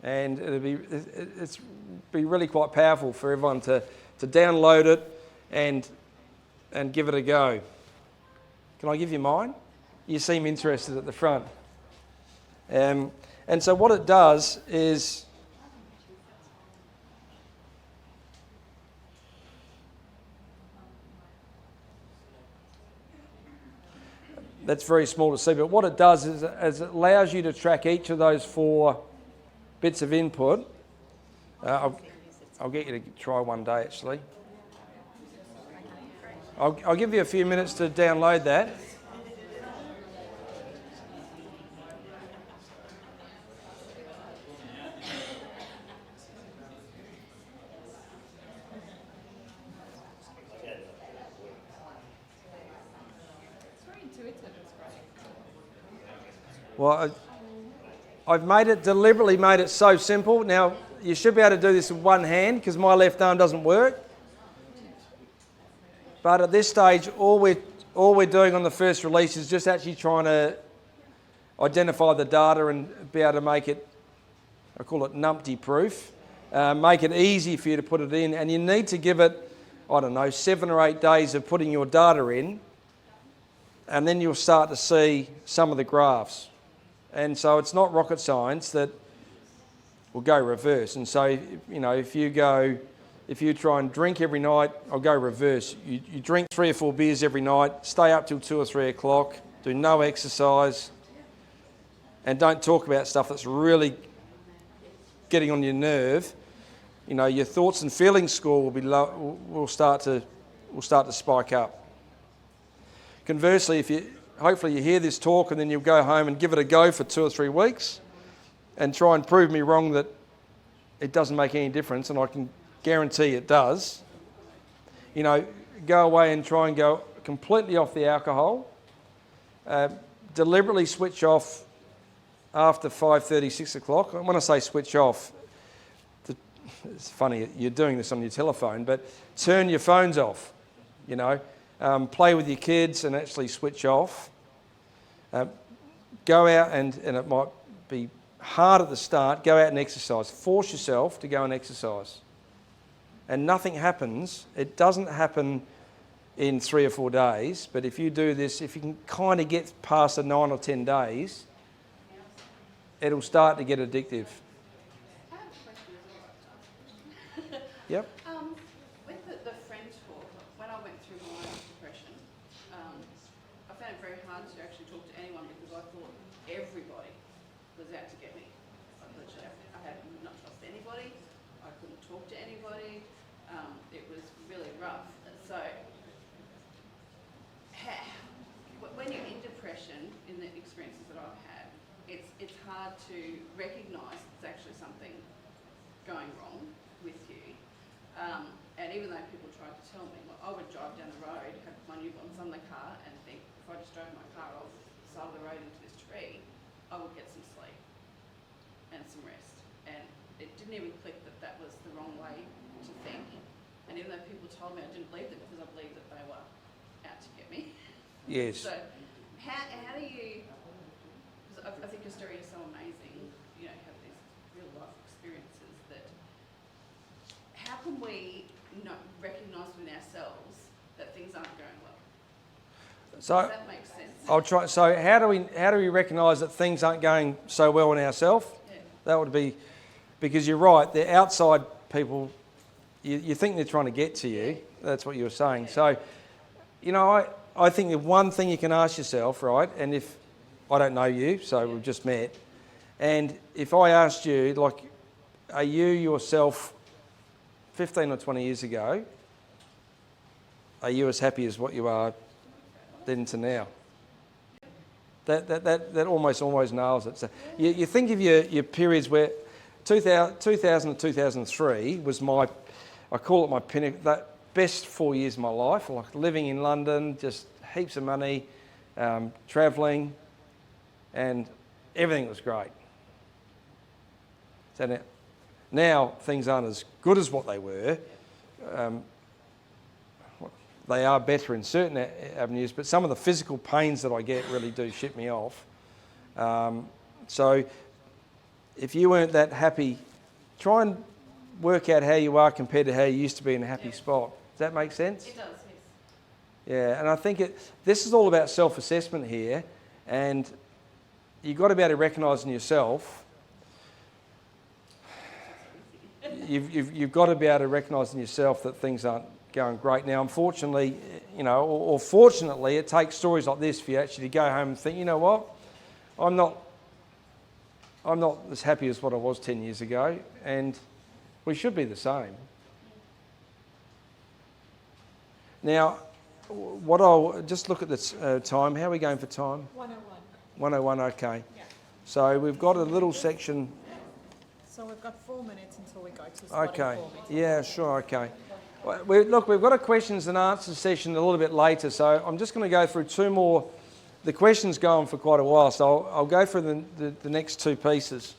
And it's be really quite powerful for everyone to download it and give it a go. Can I give you mine? You seem interested at the front. And so what it does is that's very small to see, but what it does is it allows you to track each of those 4 bits of input. I'll get you to try one day, actually. I'll give you a few minutes to download that. Well, I've deliberately made it so simple. Now, you should be able to do this with one hand because my left arm doesn't work. But at this stage, all we're doing on the first release is just actually trying to identify the data and be able to make it, I call it numpty proof, make it easy for you to put it in. And you need to give it, 7 or 8 days of putting your data in and then you'll start to see some of the graphs. And so it's not rocket science that will go reverse. And so, you know, if you try and drink every night, I'll go reverse. You drink 3 or 4 beers every night, stay up till 2 or 3 o'clock, do no exercise, and don't talk about stuff that's really getting on your nerve. You know, your thoughts and feelings score will be low, will start to spike up. Conversely, hopefully you hear this talk and then you'll go home and give it a go for 2 or 3 weeks and try and prove me wrong that it doesn't make any difference, and I can guarantee it does. You know, go away and try and go completely off the alcohol. Deliberately switch off after 5:30, 6 o'clock. When I say switch off, it's funny, you're doing this on your telephone, but turn your phones off, you know. Play with your kids and actually switch off. Go out and it might be hard at the start, go out and exercise. Force yourself to go and exercise. And nothing happens. It doesn't happen in 3 or 4 days, but if you do this, if you can kind of get past the 9 or 10 days, it'll start to get addictive. I have a question as well. Yep. With the friend talk, when I went through my depression, I found it very hard to actually talk to anyone because I thought everybody was out to get me. I had not trust anybody. I couldn't talk to anybody. It was really rough. So, when you're in depression, in the experiences that I've had, it's hard to recognise it's actually something going wrong with you. And even though people tried to tell me, well, I would drive down the road, have my newborns on the car, and think if I just drove my car off the side of the road into this tree, I would get some sleep and some rest. And it didn't even click that that was the wrong way to think. And even though people told me, I didn't believe them because I believed that they were out to get me. Yes. So how do you, because I think your story is so amazing, you know, have these real life experiences, that how can we recognise within ourselves that things aren't going well? So Does that make sense? I'll try. So how do we recognise that things aren't going so well in ourselves? Yeah. That would be, because you're right. The outside people, you think they're trying to get to you. That's what you were saying. Yeah. So, you know, I think the one thing you can ask yourself, right? And if I don't know you, so we've just met, and if I asked you, like, are you yourself 15 or 20 years ago? Are you as happy as what you are then to now? That almost nails it. So you think of your periods where 2000 to 2003 was I call it my pinnacle, that best 4 years of my life, like living in London, just heaps of money, travelling, and everything was great. So now things aren't as good as what they were. They are better in certain avenues, but some of the physical pains that I get really do shit me off. So if you weren't that happy, try and work out how you are compared to how you used to be in a happy spot. Does that make sense? It does, yes. Yeah, and I think this is all about self-assessment here, and you've got to be able to recognise in yourself. You've got to be able to recognise in yourself that things aren't going great. Now, unfortunately, you know, or fortunately, it takes stories like this for you actually to go home and think, you know what, I'm not as happy as what I was 10 years ago, and we should be the same. Now, what I'll just look at the time. How are we going for time? 101. 101, okay. Yeah. So we've got a little section. So we've got 4 minutes until we go to spotting Okay. 4 minutes. Yeah, sure, okay. Look, we've got a questions and answers session a little bit later, so I'm just going to go through 2 more. The questions go on for quite a while, so I'll go through the next 2 pieces.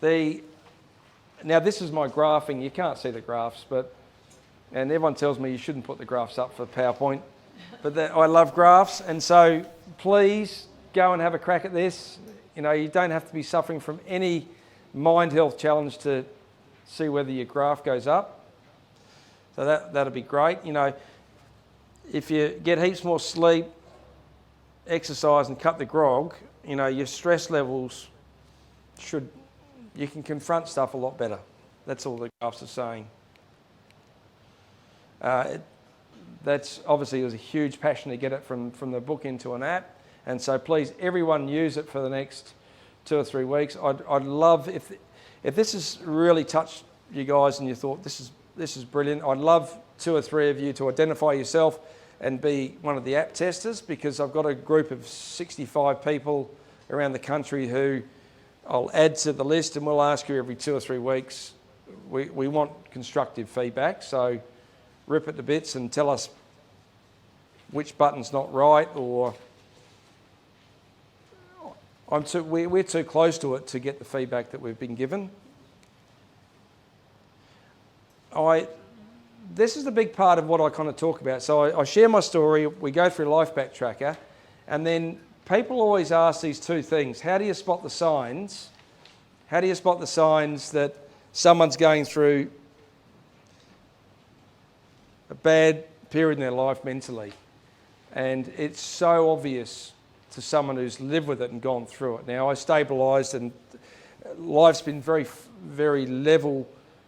Now, this is my graphing. You can't see the graphs, and everyone tells me you shouldn't put the graphs up for PowerPoint, but I love graphs, and so please go and have a crack at this. You know, you don't have to be suffering from any mind health challenge to see whether your graph goes up. So that'll be great. You know, if you get heaps more sleep, exercise and cut the grog, you know, your stress levels you can confront stuff a lot better. That's all the graphs are saying. That's obviously, it was a huge passion to get it from the book into an app, and so please, everyone use it for the next 2 or 3 weeks. I'd love, if this has really touched you guys and you thought this is brilliant, I'd love 2 or 3 of you to identify yourself and be one of the app testers, because I've got a group of 65 people around the country who I'll add to the list, and we'll ask you every 2 or 3 weeks. We want constructive feedback, so rip it to bits and tell us which button's not right, or we're too close to it to get the feedback that we've been given. This is the big part of what I kind of talk about. So I share my story, we go through Life Back Tracker, and then people always ask these 2 things. How do you spot the signs? How do you spot the signs that someone's going through a bad period in their life mentally? And it's so obvious to someone who's lived with it and gone through it. Now, I stabilised, and life's been very, very level,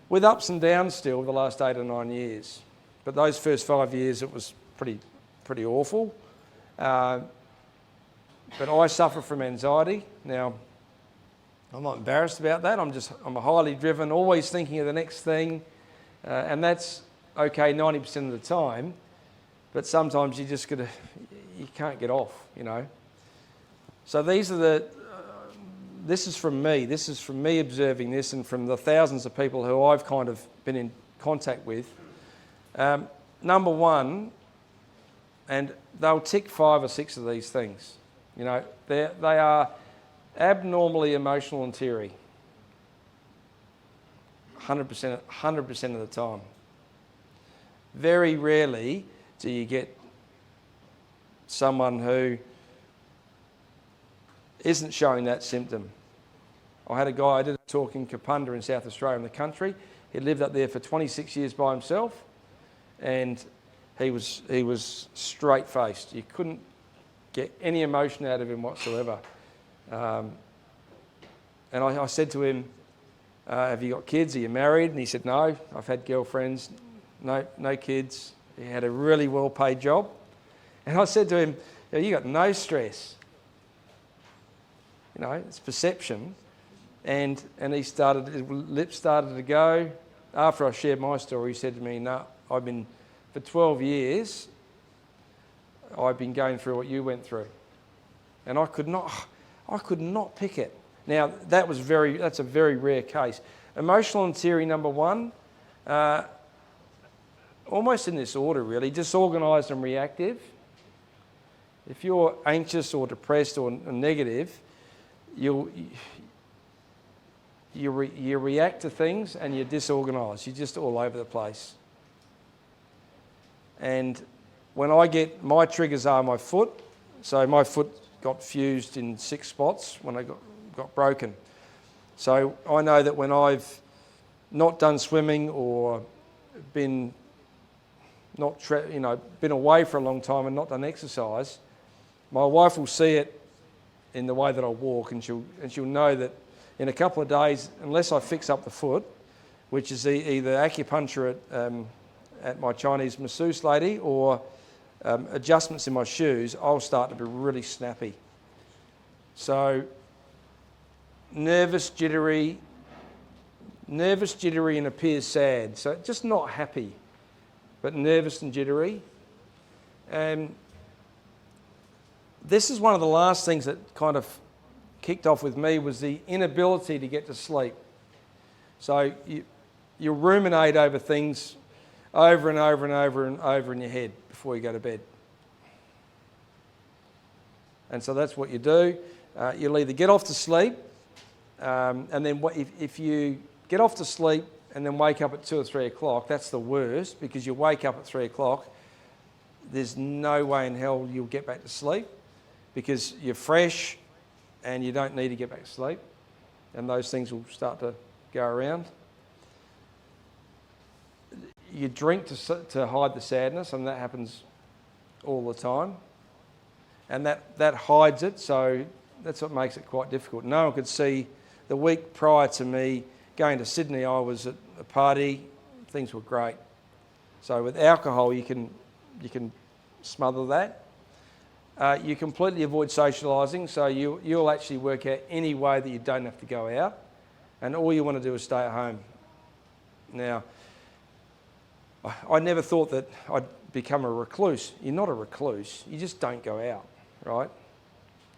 with ups and downs still the last 8 or 9 years. But those first 5 years, it was pretty awful. But I suffer from anxiety. Now, I'm not embarrassed about that. I'm highly driven, always thinking of the next thing. And that's okay 90% of the time. But sometimes you can't get off, you know. So these are this is from me. This is from me observing this, and from the thousands of people who I've kind of been in contact with. Number one, and they'll tick 5 or 6 of these things. You know, they are abnormally emotional and teary. 100% of the time. Very rarely do you get someone who isn't showing that symptom. I had a guy, I did a talk in Kapunda in South Australia in the country. He lived up there for 26 years by himself, and he was straight-faced. You couldn't get any emotion out of him whatsoever. And I said to him, have you got kids? Are you married? And he said, no, I've had girlfriends, no kids. He had a really well-paid job. And I said to him, you got no stress. You know, it's perception. And his lips started to go. After I shared my story, he said to me, no, for 12 years, I've been going through what you went through. And I could not pick it. Now, that's a very rare case. Emotional and teary, number one, almost in this order really, disorganised and reactive. If you're anxious or depressed or negative, you react to things and you're disorganised. You're just all over the place. And when my triggers are my foot. So my foot got fused in 6 spots when I got broken. So I know that when not done swimming or been away for a long time and not done exercise, my wife will see it in the way that I walk, and she'll know that in a couple of days, unless I fix up the foot, which is either acupuncture at my Chinese masseuse lady or adjustments in my shoes, I'll start to be really snappy. So nervous, jittery, and appears sad. So just not happy, but nervous and jittery. And this is one of the last things that kind of kicked off with me, was the inability to get to sleep. So you ruminate over things over and over and over and over in your head before you go to bed. And so that's what you do. You'll either get off to sleep, and then if you get off to sleep and then wake up at 2 or 3 o'clock, that's the worst, because you wake up at 3 o'clock, there's no way in hell you'll get back to sleep, because you're fresh and you don't need to get back to sleep, and those things will start to go around. You drink to hide the sadness, and that happens all the time. and that hides it, so that's what makes it quite difficult. No one could see. The week prior to me going to Sydney, I was at a party, things were great. So with alcohol, you can smother that. You completely avoid socialising, so you'll actually work out any way that you don't have to go out, and all you want to do is stay at home. Now, I never thought that I'd become a recluse. You're not a recluse, you just don't go out, right?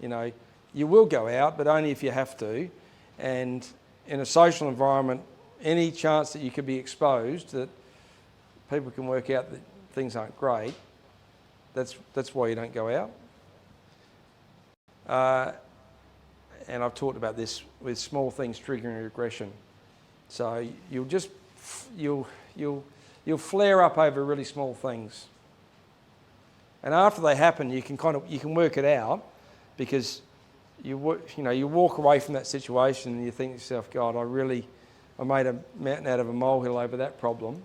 You know, you will go out, but only if you have to, and in a social environment, any chance that you could be exposed, that people can work out that things aren't great, that's why you don't go out. And I've talked about this with small things triggering aggression. So you'll flare up over really small things, and after they happen, you can work it out, because you walk away from that situation and you think to yourself, God, I made a mountain out of a molehill over that problem.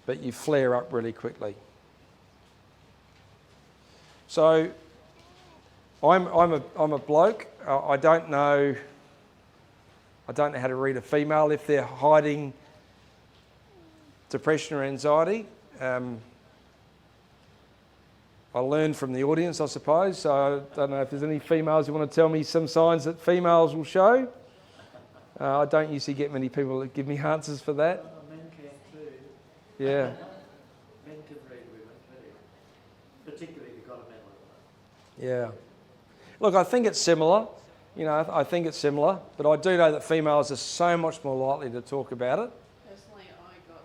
But you flare up really quickly. So I'm a bloke. I don't know how to read a female if they're hiding depression or anxiety. I learned from the audience, I suppose. So I don't know if there's any females who want to tell me some signs that females will show. I don't usually get many people that give me answers for that. Men can too. Yeah. Men can read women, particularly if you've got a mental illness. Yeah. Look, I think it's similar. I think it's similar, but I do know that females are so much more likely to talk about it. Personally, I got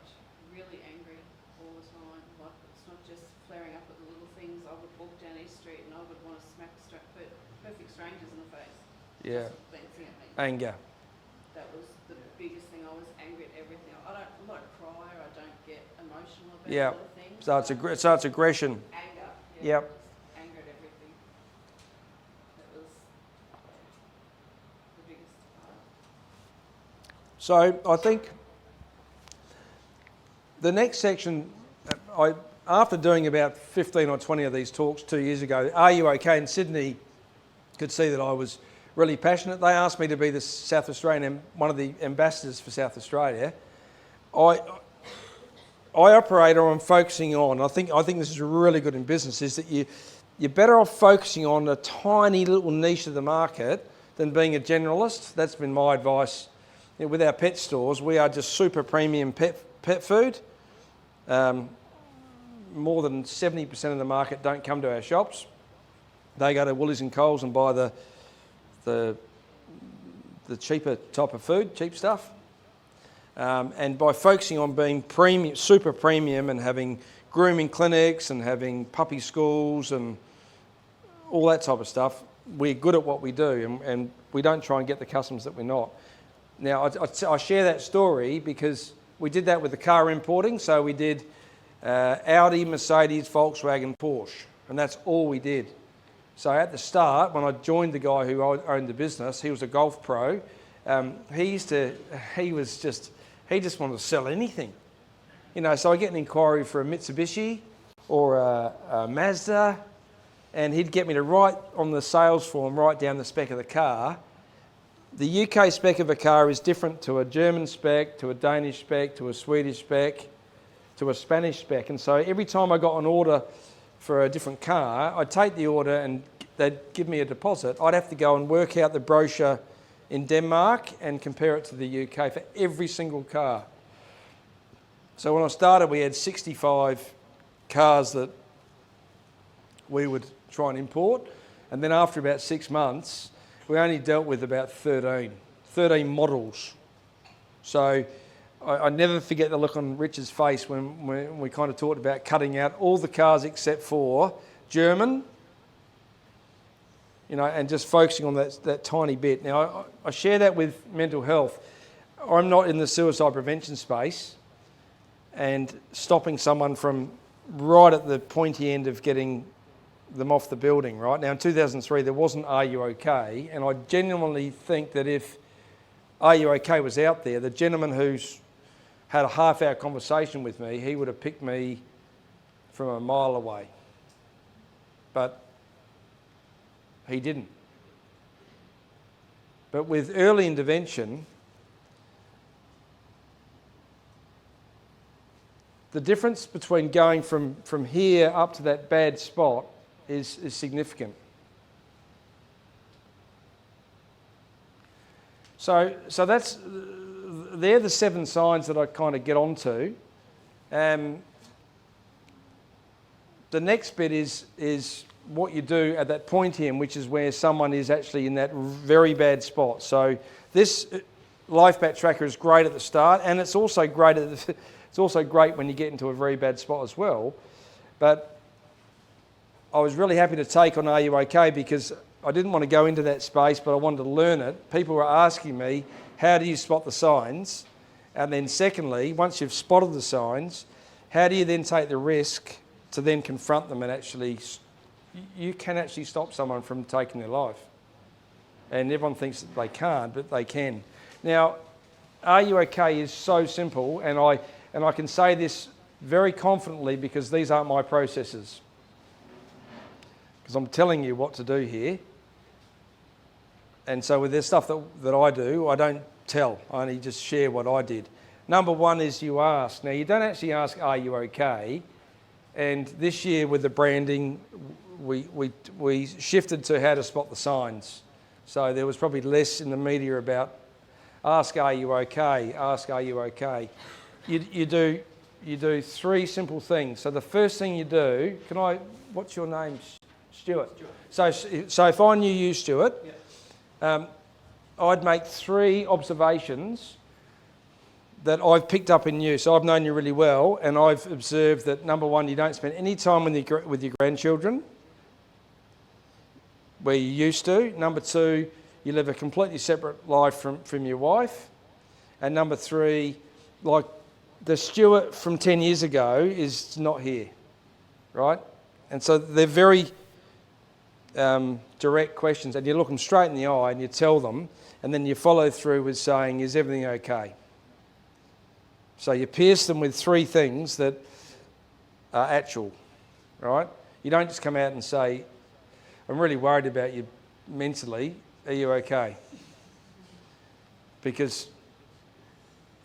really angry all the time. Like, it's not just flaring up at the little things. I would walk down East Street and I would want to smack perfect strangers in the face. Yeah. Just glancing at me. Anger. That was the biggest thing. I was angry at everything. I'm not a crier. I don't get emotional about a lot of things. So it's aggression. Anger. Yep. Anger at everything. That was the biggest part. So I think the next section, after doing about 15 or 20 of these talks 2 years ago, Are You OK in Sydney could see that I was really passionate. They asked me to be the South Australian, one of the ambassadors for South Australia. I operate on focusing on, I think this is really good in business, is that you're better off focusing on a tiny little niche of the market than being a generalist. That's been my advice. With our pet stores, we are just super premium pet food. More than 70% of the market don't come to our shops. They go to Woolies and Coles and buy the cheaper type of food, cheap stuff. And by focusing on being premium, super premium, and having grooming clinics and having puppy schools and all that type of stuff, we're good at what we do, and we don't try and get the customers that we're not. Now, I share that story because we did that with the car importing. So we did Audi, Mercedes, Volkswagen, Porsche, and that's all we did. So at the start, when I joined the guy who owned the business, he was a golf pro. He just wanted to sell anything. So I get an inquiry for a Mitsubishi or a Mazda, and he'd get me to write on the sales form, write down the spec of the car. The UK spec of a car is different to a German spec, to a Danish spec, to a Swedish spec, to a Spanish spec. And so every time I got an order for a different car, I'd take the order and they'd give me a deposit. I'd have to go and work out the brochure in Denmark and compare it to the UK for every single car. So when I started, we had 65 cars that we would try and import. And then after about 6 months, we only dealt with about 13 models. So I never forget the look on Richard's face when we kind of talked about cutting out all the cars except for German, and just focusing on that tiny bit. Now, I share that with mental health. I'm not in the suicide prevention space, and stopping someone from right at the pointy end of getting them off the building, right? Now, in 2003, there wasn't Are You OK? And I genuinely think that if Are You OK was out there, the gentleman who's had a half-hour conversation with me, he would have picked me from a mile away. But He didn't. But with early intervention, the difference between going from here up to that bad spot is significant. So they're the 7 signs that I kind of get onto. The next bit is what you do at that point in, which is where someone is actually in that very bad spot. So this life back tracker is great at the start, and it's also great it's also great when you get into a very bad spot as well. But I was really happy to take on Are You OK? Because I didn't want to go into that space, but I wanted to learn it. People were asking me, how do you spot the signs? And then secondly, once you've spotted the signs, how do you then take the risk to then confront them and actually, you can actually stop someone from taking their life. And everyone thinks that they can't, but they can. Now, Are You OK? Is so simple, and I can say this very confidently because these aren't my processes. Because I'm telling you what to do here. And so with this stuff that I do, I don't tell. I only just share what I did. Number 1 is you ask. Now, you don't actually ask, are you okay? And this year with the branding, we shifted to how to spot the signs. So there was probably less in the media about ask, are you okay? Ask, are you okay? You do 3 simple things. So the first thing you do, what's your name? Stuart. So if I knew you, Stuart, I'd make 3 observations that I've picked up in you. So I've known you really well, and I've observed that, number 1, you don't spend any time with your grandchildren, where you used to. Number 2, you live a completely separate life from your wife. And number 3, like the Stuart from 10 years ago is not here, right? And so they're very direct questions, and you look them straight in the eye and you tell them, and then you follow through with saying, is everything okay? So you pierce them with 3 things that are actual, right? You don't just come out and say, I'm really worried about you mentally, are you okay? Because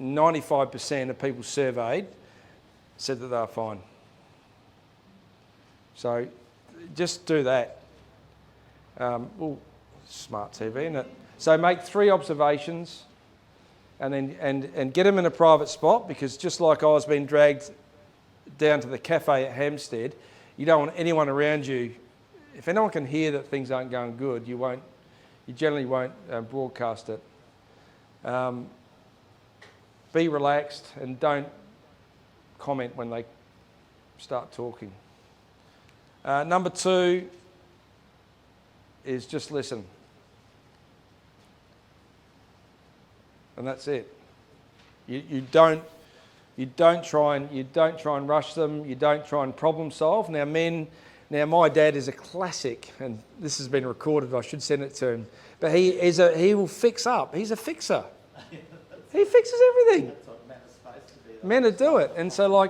95% of people surveyed said that they were fine. So just do that. Smart TV, isn't it? So make 3 observations and then and get them in a private spot, because just like I was being dragged down to the cafe at Hampstead, you don't want anyone around you. If anyone can hear that things aren't going good, you generally won't broadcast it. Be relaxed and don't comment when they start talking. Number 2 is just listen. And that's it. You don't try and rush them. You don't try and problem solve. Now, my dad is a classic, and this has been recorded. I should send it to him. But he will fix up. He's a fixer. He fixes everything. That's what men are supposed to be. Men to do it. And so, I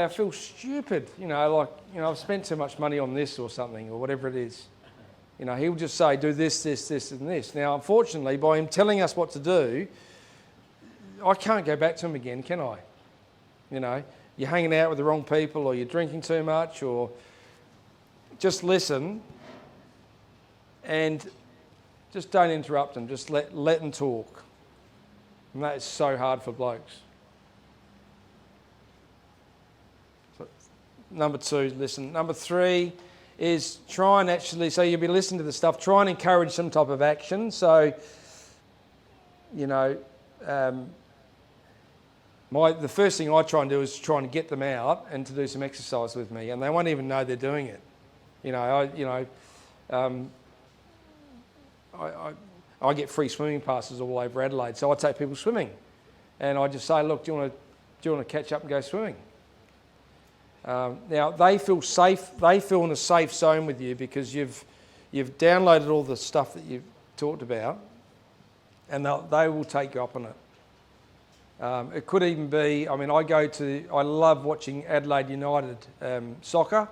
feel stupid. I've spent too much money on this or something, or whatever it is. He'll just say, do this, this, this, and this. Now, unfortunately, by him telling us what to do, I can't go back to him again, can I? You're hanging out with the wrong people, or you're drinking too much, or just listen and just don't interrupt them. Just let them talk. And that is so hard for blokes. So, number 2, listen. Number 3 is try and actually, so you'll be listening to the stuff, try and encourage some type of action. So, the first thing I try and do is try and get them out and to do some exercise with me, and they won't even know they're doing it. I get free swimming passes all over Adelaide, so I take people swimming, and I just say, look, do you want to catch up and go swimming? Now they feel safe. They feel in a safe zone with you because you've downloaded all the stuff that you've talked about, and they will take you up on it. It could even be. I love watching Adelaide United soccer,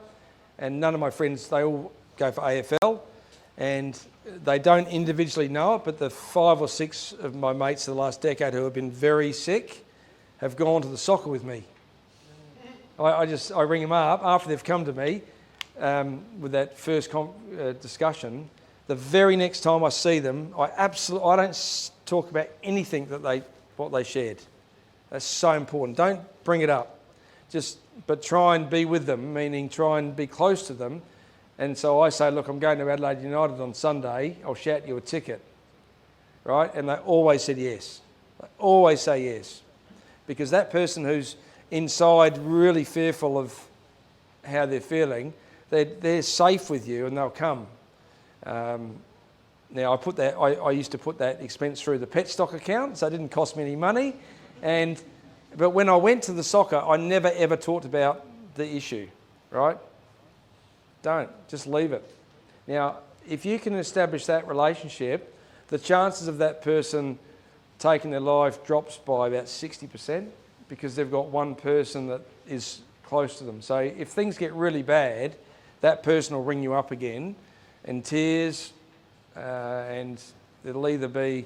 and none of my friends, they all go for AFL, And they don't individually know it, but the 5 or 6 of my mates of the last decade who have been very sick have gone to the soccer with me. I ring them up after they've come to me with that first discussion. The very next time I see them, I don't talk about anything what they shared. That's so important. Don't bring it up, but try and be with them, meaning try and be close to them. And so I say, look, I'm going to Adelaide United on Sunday. I'll shout you a ticket, right? And they always said yes. They always say yes, because that person who's inside really fearful of how they're feeling, they're safe with you and they'll come. Now I used to put that expense through the pet stock account, so it didn't cost me any money. But when I went to the soccer, I never ever talked about the issue, right? Don't, just leave it. Now, if you can establish that relationship, the chances of that person taking their life drops by about 60%, because they've got one person that is close to them. So if things get really bad, that person will ring you up again in tears, and it'll it's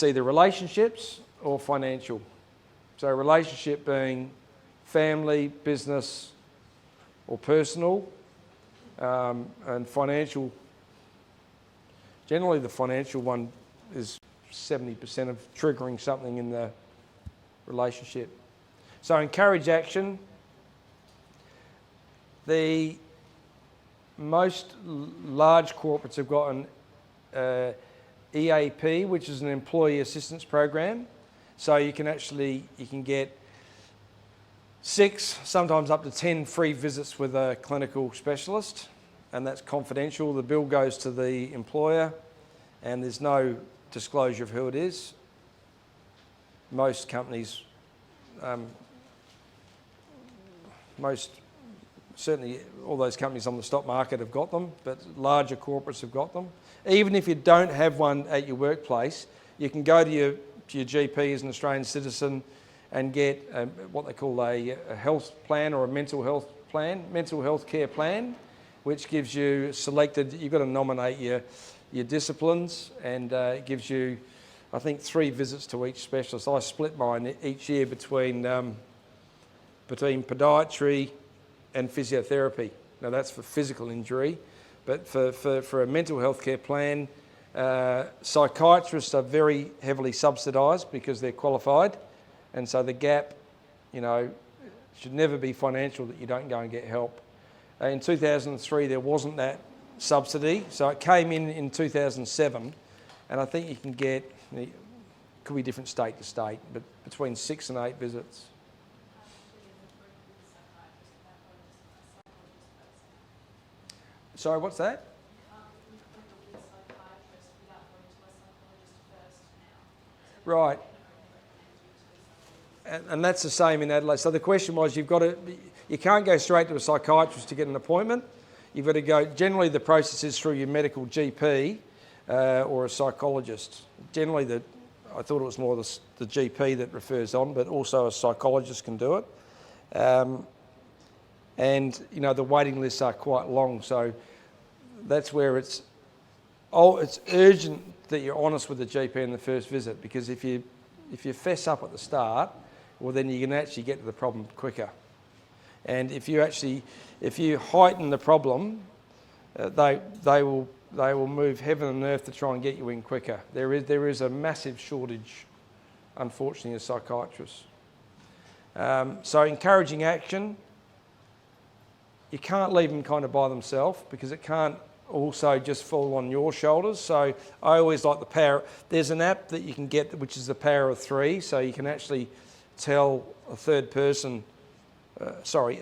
either relationships or financial. So relationship being family, business, or personal, and financial. Generally the financial one is 70% of triggering something in the relationship. So encourage action. The most large corporates have got an EAP, which is an employee assistance program. So you can get 6, sometimes up to 10 free visits with a clinical specialist, and that's confidential. The bill goes to the employer and there's no disclosure of who it is. Most companies, certainly all those companies on the stock market have got them, but larger corporates have got them. Even if you don't have one at your workplace, you can go to your GP as an Australian citizen and get what they call a health plan or a mental health care plan, which gives you you've got to nominate your disciplines, and it gives you, I think, 3 visits to each specialist. I split mine each year between podiatry and physiotherapy. Now that's for physical injury, but for a mental health care plan, psychiatrists are very heavily subsidised because they're qualified, and so the gap, should never be financial that you don't go and get help. In 2003 there wasn't that subsidy, so it came in 2007, and I think you can get, it could be different state to state, but between 6 and 8 visits. Sorry, what's that? Right. And that's the same in Adelaide. So the question was, you can't go straight to a psychiatrist to get an appointment. You've got to go, generally the process is through your medical GP or a psychologist. Generally, I thought it was more the GP that refers on, but also a psychologist can do it. And the waiting lists are quite long, so that's where it's urgent that you're honest with the GP in the first visit, because if you fess up at the start, well, then you can actually get to the problem quicker. And if you heighten the problem, they will move heaven and earth to try and get you in quicker. There is a massive shortage, unfortunately, of psychiatrists. So encouraging action. You can't leave them kind of by themselves, because it can't also just fall on your shoulders. So I always like the power. There's an app that you can get which is the power of 3, so you can actually tell a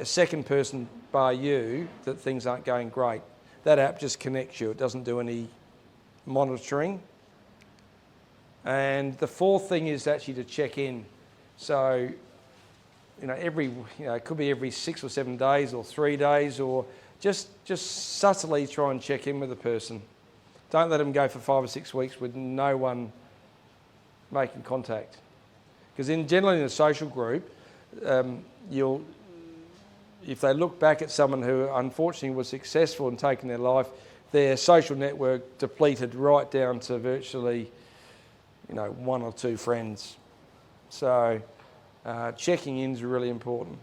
second person bar you that things aren't going great. That app just connects you. It doesn't do any monitoring. And the 4th thing is actually to check in. So it could be every 6 or 7 days or 3 days, or just subtly try and check in with the person. Don't let them go for 5 or 6 weeks with no one making contact. Because generally in a social group, if they look back at someone who unfortunately was successful in taking their life, their social network depleted right down to virtually, one or two friends. So checking in is really important.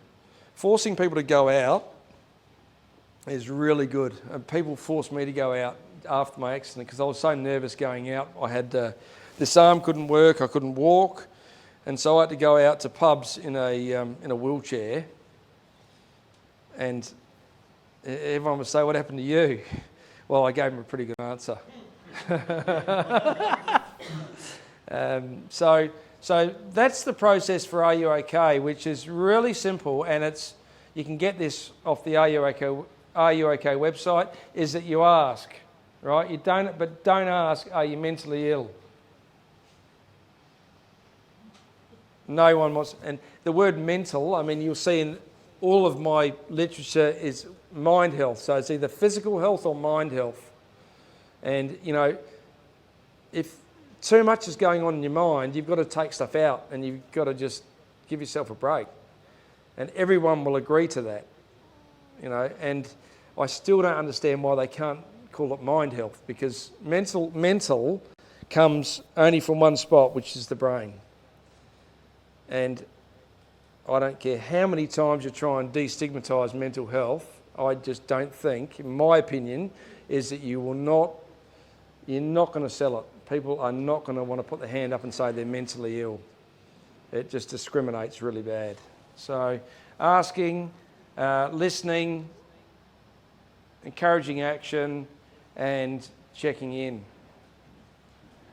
Forcing people to go out is really good. People forced me to go out after my accident because I was so nervous going out. I had this arm couldn't work, I couldn't walk, and so I had to go out to pubs in a wheelchair. And everyone would say, "What happened to you?" Well, I gave them a pretty good answer. So that's the process for Are You OK, which is really simple, and you can get this off the Are You OK website. Is that you ask, right? But don't ask, "Are you mentally ill?" No one wants, and the word mental, I mean, you'll see in all of my literature is mind health. So it's either physical health or mind health. And, if too much is going on in your mind, you've got to take stuff out and you've got to just give yourself a break. And everyone will agree to that, and I still don't understand why they can't call it mind health, because mental comes only from one spot, which is the brain. And I don't care how many times you try and destigmatise mental health, I just don't think, in my opinion, is that you're not going to sell it. People are not going to want to put their hand up and say they're mentally ill. It just discriminates really bad. So asking, listening, encouraging action, and checking in.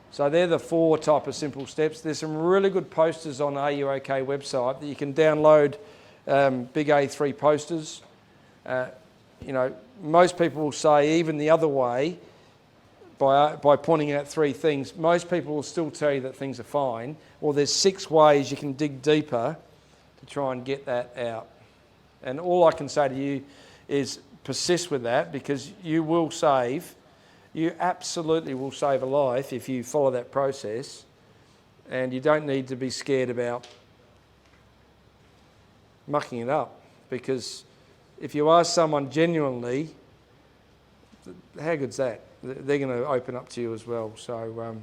So they're the 4 type of simple steps. There's some really good posters on the Are You OK website that you can download, big A3 posters. Most people will say even the other way, by pointing out 3 things, most people will still tell you that things are fine. Or there's 6 ways you can dig deeper to try and get that out. And all I can say to you is persist with that, because you absolutely will save a life if you follow that process, and you don't need to be scared about mucking it up, because if you ask someone genuinely, how good's that? They're going to open up to you as well. So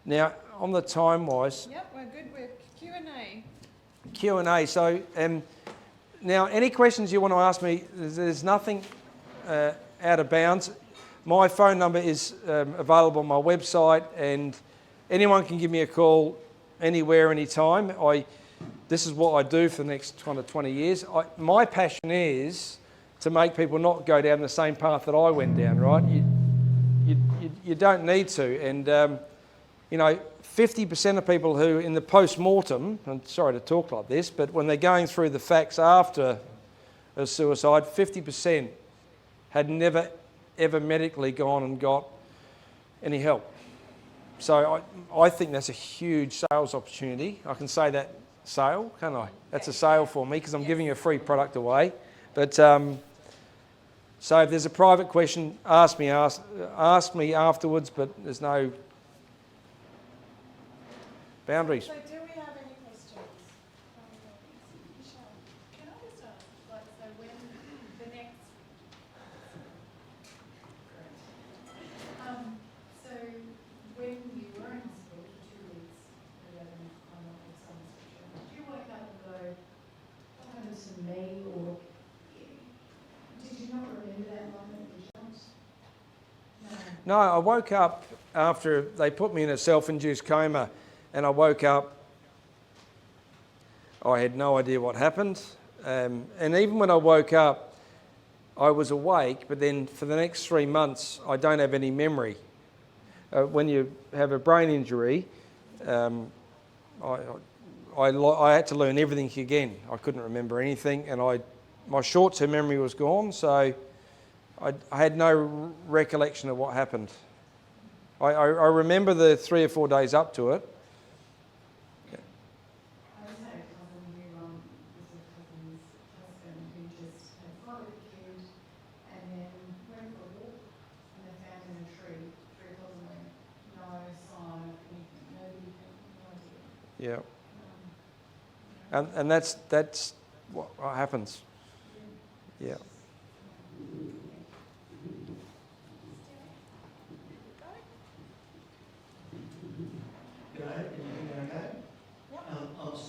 now, on the time-wise... Yep, we're good with Q&A. Q&A. So now, any questions you want to ask me, there's nothing out of bounds. My phone number is available on my website, and anyone can give me a call anywhere, anytime. This is what I do for the next kind of 20 years. My passion is to make people not go down the same path that I went down, right? You don't need to. And, 50% of people who, in the post-mortem, I'm sorry to talk like this, but when they're going through the facts after a suicide, 50% had never ever medically gone and got any help. So I think that's a huge sales opportunity. I can say that sale, can't I? That's a sale for me, because I'm giving a free product away. But so if there's a private question, ask me afterwards, but there's no boundaries. So do we have any questions? Michelle, can I just ask, so when the next... So when you were in hospital for 2 weeks, did you wake up and go, what happened to me? Or did you not remember that moment? Did you not? No, I woke up after they put me in a self-induced coma, and I woke up, I had no idea what happened. And even when I woke up, I was awake, but then for the next 3 months, I don't have any memory. When you have a brain injury, I had to learn everything again. I couldn't remember anything, and my short-term memory was gone, so I had no recollection of what happened. I remember the 3 or 4 days up to it. I just had a cousin who was a cousin's husband who just had fought with a kid and then went for a walk and they found him in a tree 3 o'clock in the morning. No sign of anything, nobody had no idea. Yeah. And that's what happens. Yeah.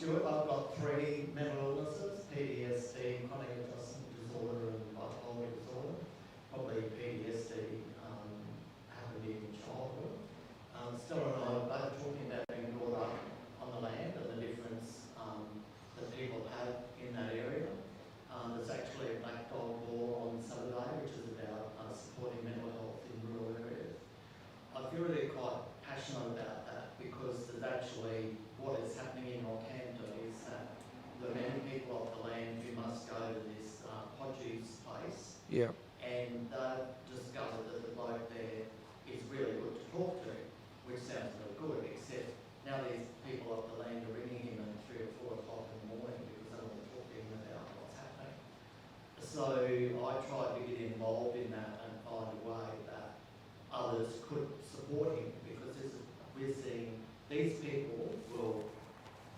Stuart. I've got 3 mental illnesses: PTSD, chronic adjustment disorder, and bipolar disorder. Probably PTSD happened in childhood. Stella and I are both talking about being brought up on the land and the difference that people have in that area. There's actually a Black Dog Law on Saturday, which is about supporting mental health in rural areas. I feel really quite passionate about that because there's actually what is happening in Rockhampton is that the many people of the land who must go to this produce place, Yeah. and they've discovered that the bloke there is really good to talk to, which sounds really good, except now these people of the land are ringing him at 3 or 4 o'clock in the morning because they want to talk to him about what's happening. So I tried to get involved in that and find a way that others could support him, because we're seeing these people will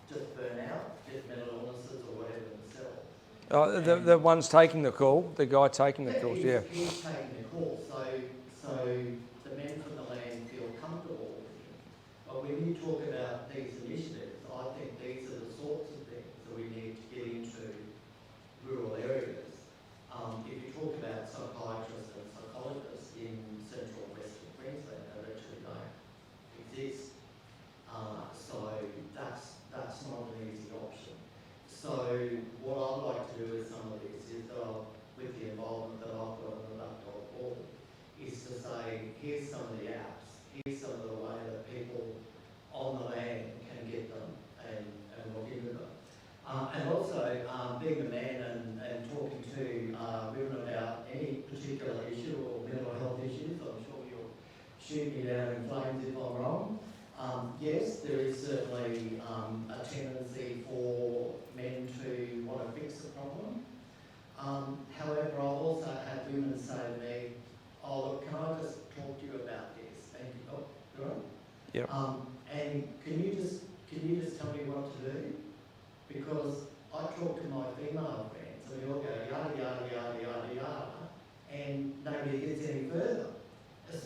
just burn out, get mental illnesses or whatever themselves. Oh, the one's taking the call, the guy taking the calls, yeah. He's taking the call, so the men from the land feel comfortable with him. But when you talk about these initiatives, I think these are the sorts of things that we need to get into rural areas. If you talk about psychiatrists and psychologists in central and western Queensland, they actually don't exist. So that's not an easy option. So what I'd like to do with some of this is with the involvement that I've got on the Black Dog Board, is to say, here's some of the apps, here's some of the way that people on the land can get them and look into them. And also being a man and talking to women about any particular issue or mental health issues, I'm sure you'll shoot me down in flames if I'm wrong. Yes, there is certainly a tendency for men to want to fix a problem. However, I've also had women say to me, "Oh, look, can I just talk to you about this?" And oh, go on. Yep. And can you just tell me what to do? Because I talk to my female friends and we all go yada yada yada yada yada, and nobody gets any further.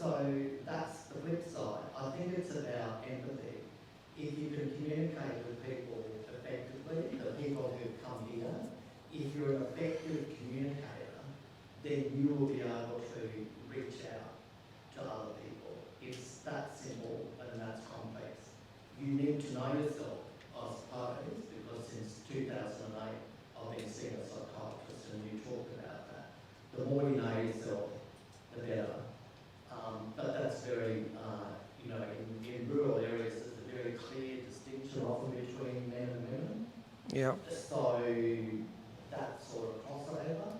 So that's the flip side. I think it's about empathy. If you can communicate with people effectively, the people who come here, if you're an effective communicator, then you will be able to reach out to other people. It's that simple and that's complex. You need to know yourself, I suppose, because since 2008 I've been seeing a psychiatrist and you talked about that. The more you know yourself, the better. But that's very, in rural areas there's a very clear distinction often between men and women. Yeah. So that sort of crossover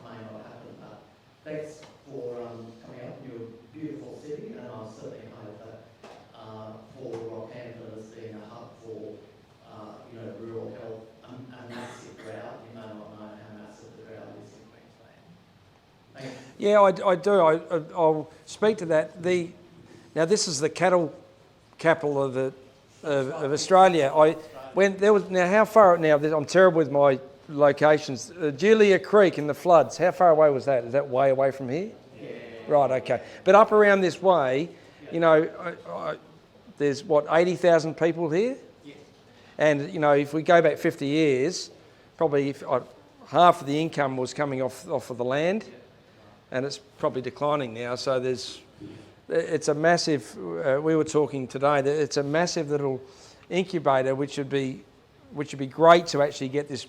may not happen, but thanks for coming up in your beautiful city, and I certainly hope that for Rockhampton as being a hub for rural health, a massive drought. You may not know how massive the drought is in Queensland. Thank you. Yeah, I do. I'll speak to that. Now this is the cattle capital of Australia. How far now? I'm terrible with my locations. Julia Creek in the floods. How far away was that? Is that way away from here? Yeah. Right. Okay. But up around this way, there's 80,000 people here. Yes. And if we go back 50 years, probably half of the income was coming off of the land. And it's probably declining now. So it's a massive. We were talking today that it's a massive little incubator, which would be great to actually get this.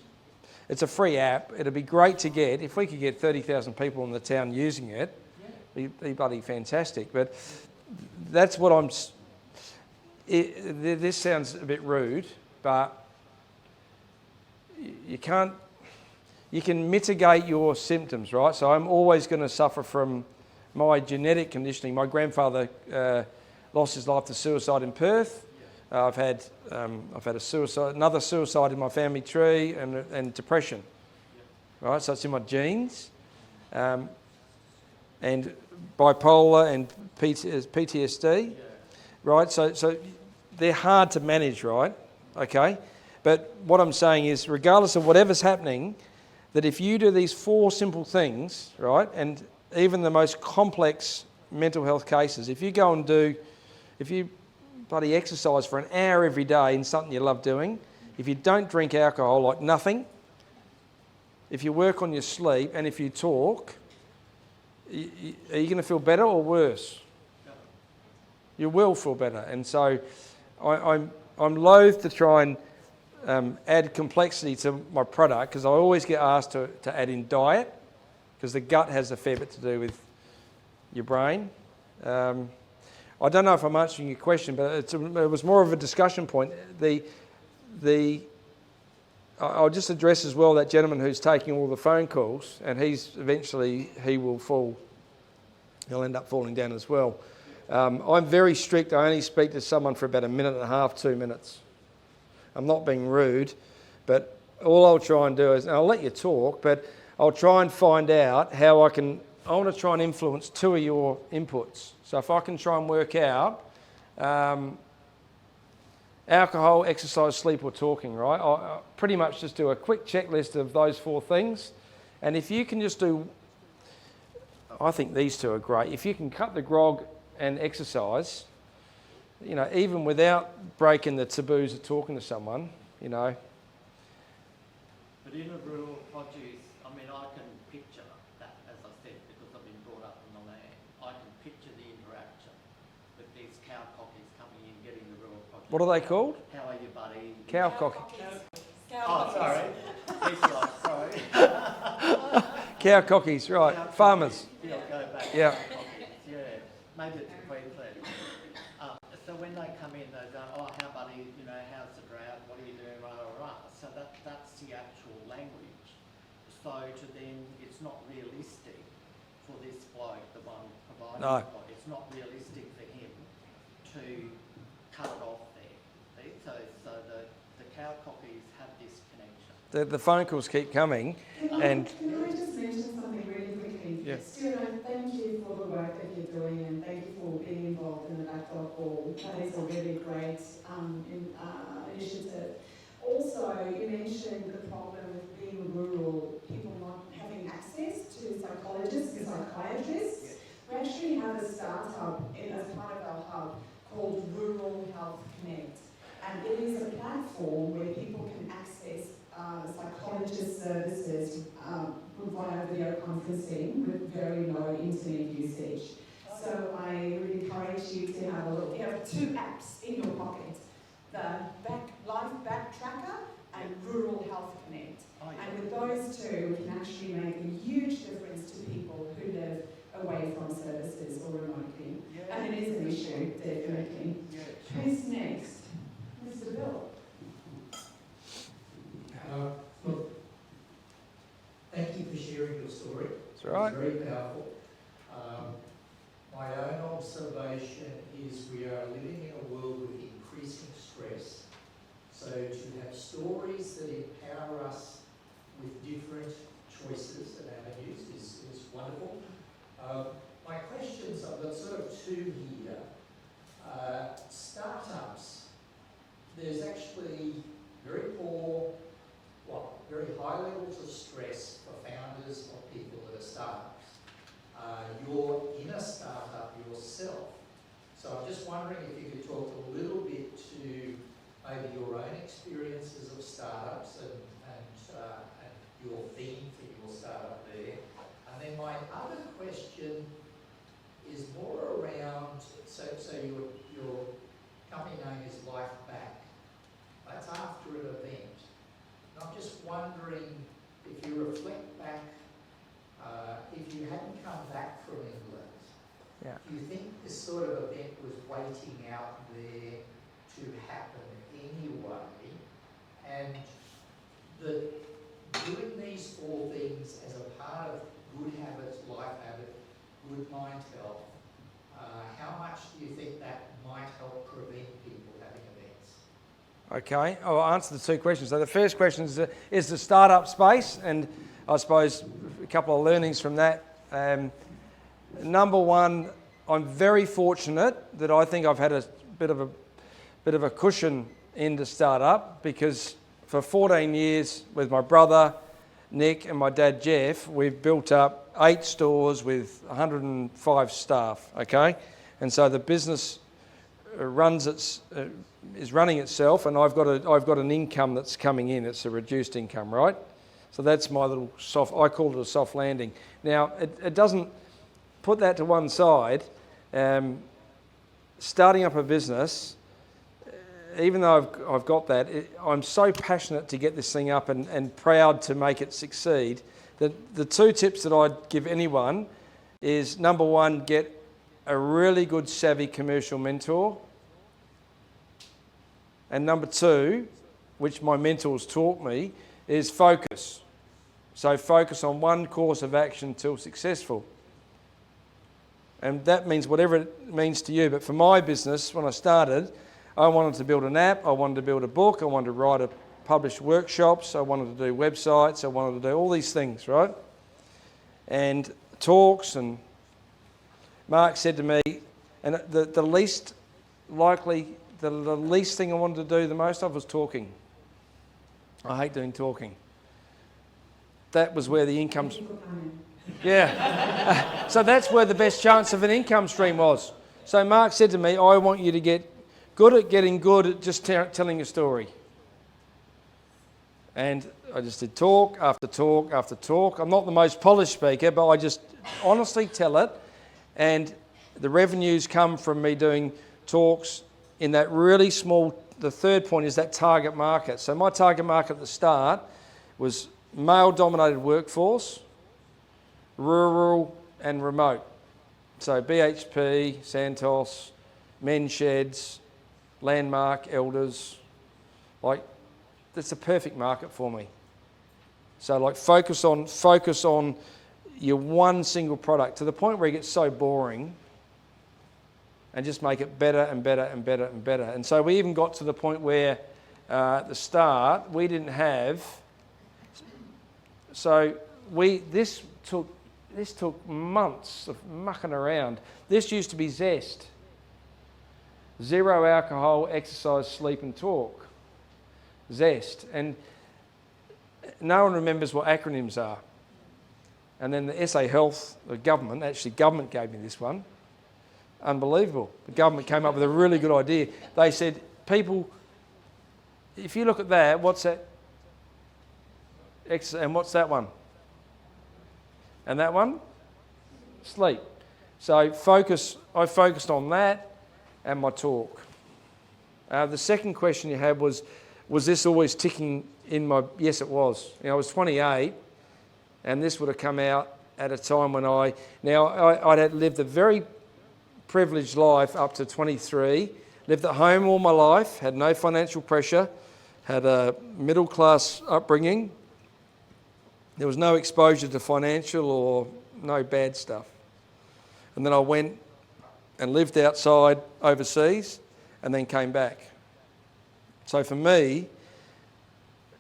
It's a free app. It'd be great to get if we could get 30,000 people in the town using it. Be bloody fantastic. But that's what I'm. This sounds a bit rude, but you can't. You can mitigate your symptoms, right? So I'm always going to suffer from my genetic conditioning. My grandfather lost his life to suicide in Perth. I've had another suicide in my family tree, and depression. Right, so it's in my genes, and bipolar and PTSD. Right, so they're hard to manage, right? Okay, but what I'm saying is, regardless of whatever's happening, that if you do these 4 simple things, right, and even the most complex mental health cases, if you bloody exercise for an hour every day in something you love doing, if you don't drink alcohol like nothing, if you work on your sleep and if you talk, are you going to feel better or worse? You will feel better. And so I'm loath to try and add complexity to my product because I always get asked to add in diet because the gut has a fair bit to do with your brain. I don't know if I'm answering your question, but it was more of a discussion point. I'll just address as well that gentleman who's taking all the phone calls, and he will fall. He'll end up falling down as well. I'm very strict. I only speak to someone for about a minute and a half, 2 minutes. I'm not being rude, but all I'll try and do is, and I'll let you talk, but I'll try and find out how I want to try and influence 2 of your inputs. So if I can try and work out alcohol, exercise, sleep or talking, right? I pretty much just do a quick checklist of those 4 things. And if you can just do, I think these 2 are great. If you can cut the grog and exercise, even without breaking the taboos of talking to someone, But in a rural produce, I mean, I can picture that, as I said, because I've been brought up on the land. I can picture the interaction with these cow cockies coming in, getting the rural produce. what are they called? How are you, buddy? Cow cocky. Oh, sorry. Sorry. Cow cockies, right. Farmers. Yeah, go back. Yeah. Yeah, maybe it's a Queensland. So when they come in, they go, oh, how buddy, how's the drought? What are you doing? Rah, rah, rah. So that's the actual language. So to them, it's not realistic for this bloke, the one providing No. the bloke, it's not realistic for him to cut it off there. See? So the cow cockies have this connection. The phone calls keep coming, and Can I just mention something really quickly? Yeah. Stuart, thank you for the work that you're doing and thank you for being involved in the Backlog Ball. That is a really great initiative. Also, you mentioned the problem with being rural, people not having access to psychologists and psychiatrists. We actually have a startup as part of our hub called Rural Health Connect. And it is a platform where people can access psychologist services via video conferencing with very low internet usage. So I would encourage you to have a look. You have 2 apps in your pocket, the Life Back Tracker and Rural Health Connect. And with those 2, we can actually make a huge difference to people who live away from services or remotely. And it is an issue, definitely. Who's next? Mr. Bill. Look, thank you for sharing your story. That's right. It's very powerful. My own observation is we are living in a world with increasing stress. So to have stories that empower us with different choices and avenues is wonderful. My questions, I've got sort of 2 here. Startups, there's actually very high levels of stress for founders or people that are startups. You're in a startup yourself. So I'm just wondering if you could talk a little bit to maybe your own experiences of startups and your theme for your startup there. And then my other question is more around, so your company name is Life Back. That's after an event. And I'm just wondering if you reflect back, if you hadn't come back from England, do you think this sort of event was waiting out there to happen anyway? And that doing these 4 things as a part of good habits, life habit, good mind health, how much do you think that might help prevent people having events? Okay, I'll answer the 2 questions. So the first question is the startup space, and I suppose a couple of learnings from that. Number 1, I'm very fortunate that I think I've had a bit of a cushion in the startup, because for 14 years with my brother Nick and my dad Jeff, we've built up 8 stores with 105 staff. Okay, and so the business is running itself, and I've got an income that's coming in. It's a reduced income, right? So that's my little I call it a soft landing. Now, it doesn't put that to one side. Starting up a business, even though I've got that, I'm so passionate to get this thing up and proud to make it succeed. The 2 tips that I'd give anyone is, number 1, get a really good savvy commercial mentor. And number 2, which my mentors taught me, is focus. So focus on one course of action till successful. And that means whatever it means to you. But for my business, when I started, I wanted to build an app, I wanted to build a book, I wanted to publish workshops, I wanted to do websites, I wanted to do all these things, right? And talks, and Mark said to me, and the least thing I wanted to do the most of was talking. I hate doing talking. That was where the income... Yeah. So that's where the best chance of an income stream was. So Mark said to me, I want you to get good at getting good at just telling a story. And I just did talk after talk after talk. I'm not the most polished speaker, but I just honestly tell it. And the revenues come from me doing talks in that really small... The third point is that target market. So my target market at the start was male-dominated workforce, rural and remote. So BHP, Santos, men's sheds, Landmark, Elders, that's a perfect market for me. So focus on your one single product to the point where it gets so boring, and just make it better and better and better and better. And so we even got to the point where at the start we didn't have. So this took months of mucking around. This used to be Zest. 0 alcohol, exercise, sleep and talk. Zest. And no one remembers what acronyms are. And then the SA Health, the government gave me this one. Unbelievable. The government came up with a really good idea. They said, people, if you look at that, what's that? And what's that one? And that one? Sleep. So I focused on that and my talk. The second question you had was this always ticking in my... Yes, it was. I was 28, and this would have come out at a time when I'd had lived a very privileged life up to 23, lived at home all my life, had no financial pressure, had a middle-class upbringing. There was no exposure to financial or no bad stuff. And then I went and lived outside overseas and then came back. So for me,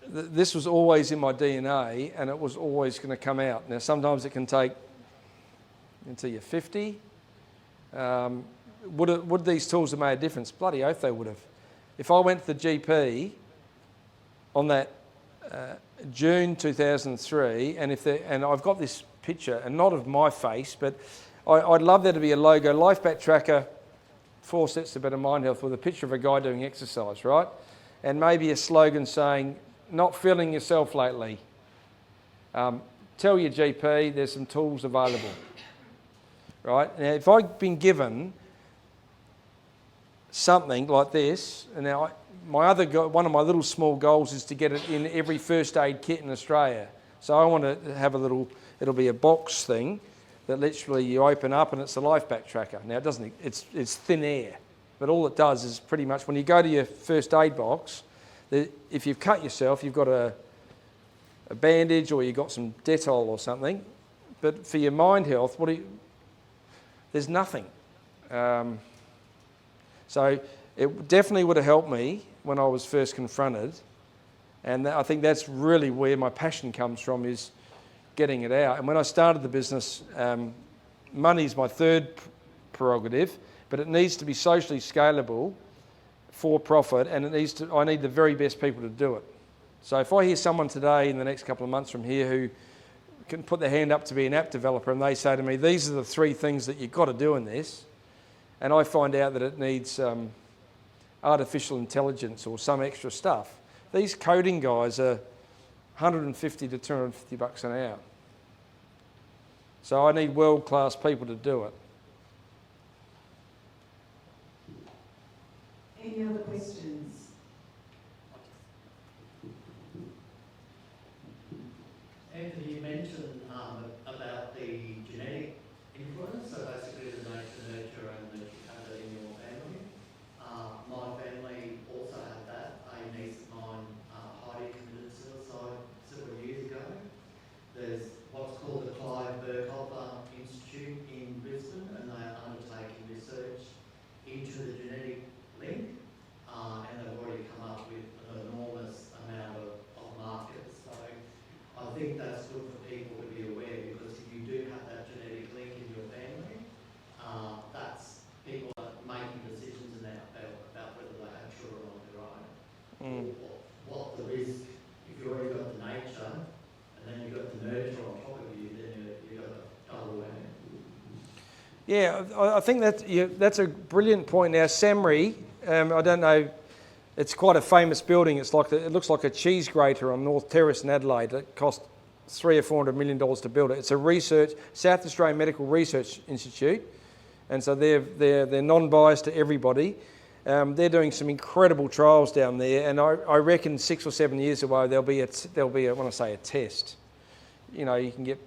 this was always in my DNA, and it was always going to come out. Now, sometimes it can take until you're 50. Would these tools have made a difference? Bloody oath they would have. If I went to the GP on that June 2003, and I've got this picture, and not of my face, but I'd love there to be a logo, Life Back Tracker, 4 steps to better mind health, with a picture of a guy doing exercise, right? And maybe a slogan saying, not feeling yourself lately. Tell your GP there's some tools available, right? Now, if I'd been given something like this, and now one of my little small goals is to get it in every first aid kit in Australia. So I want to have it'll be a box thing that literally you open up and it's a Life Back Tracker. Now it's thin air, but all it does is pretty much when you go to your first aid box, if you've cut yourself, you've got a bandage or you've got some Dettol or something. But for your mind health, there's nothing. So it definitely would have helped me when I was first confronted. And I think that's really where my passion comes from, is getting it out. And when I started the business, money is my third prerogative, but it needs to be socially scalable, for profit, and I need the very best people to do it. So if I hear someone today in the next couple of months from here who can put their hand up to be an app developer, and they say to me, these are the 3 things that you've got to do in this, and I find out that it needs artificial intelligence or some extra stuff. These coding guys are 150 to 250 bucks an hour. So I need world-class people to do it. Any other questions? Anthony, you mentioned about the genetic influence, so basically the nature, nurture, and the chicago in your family. My family also had that. A niece of mine, Heidi, committed suicide several years ago. There's what's called the Clive Burkholder Institute in Brisbane, and they are undertaking research into the genetic link, and they've already come up with an enormous amount of markers. So I think that's good for people to be aware, because if you do have that genetic link in your family, that's people are making decisions now about whether they have children on their own, or what the risk. If you've already got the nature, and then you've got the nurture on top of you, then you've got a double whammy. Yeah, I think that's a brilliant point. Now, Samri, I don't know, it's quite a famous building. It looks like a cheese grater on North Terrace in Adelaide. It cost $300 or $400 million to build it. It's a South Australian Medical Research Institute, and so they're non-biased to everybody. They're doing some incredible trials down there, and I reckon 6 or 7 years away there'll be when I say a test. You know,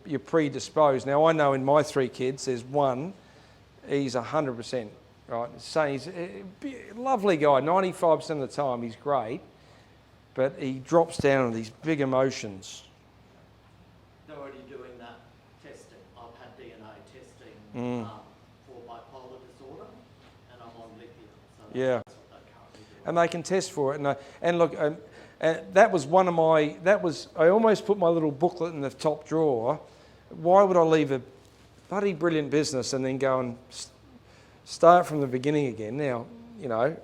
you're predisposed. Now I know in my 3 kids, there's one, he's 100%. Right, so he's a lovely guy. 95% of the time, he's great, but he drops down on these big emotions. They're already doing that testing. I've had DNA testing for bipolar disorder, and I'm on lithium. So Yeah. that's what they're currently doing. And they can test for it. And look, that was one of my. I almost put my little booklet in the top drawer. Why would I leave a bloody brilliant business and then go and start from the beginning again? Now, you know,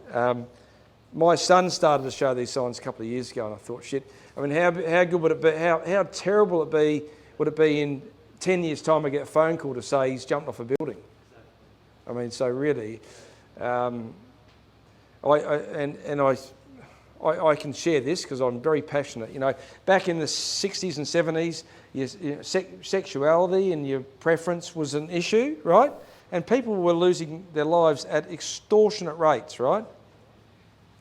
my son started to show these signs a couple of years ago, and I thought, shit. I mean, how good would it be? How terrible would it be in 10 years' time? I get a phone call to say he's jumped off a building. I mean, so really, I can share this because I'm very passionate. You know, back in the 60s and 70s, sexuality and your preference was an issue, right? And people were losing their lives at extortionate rates, right?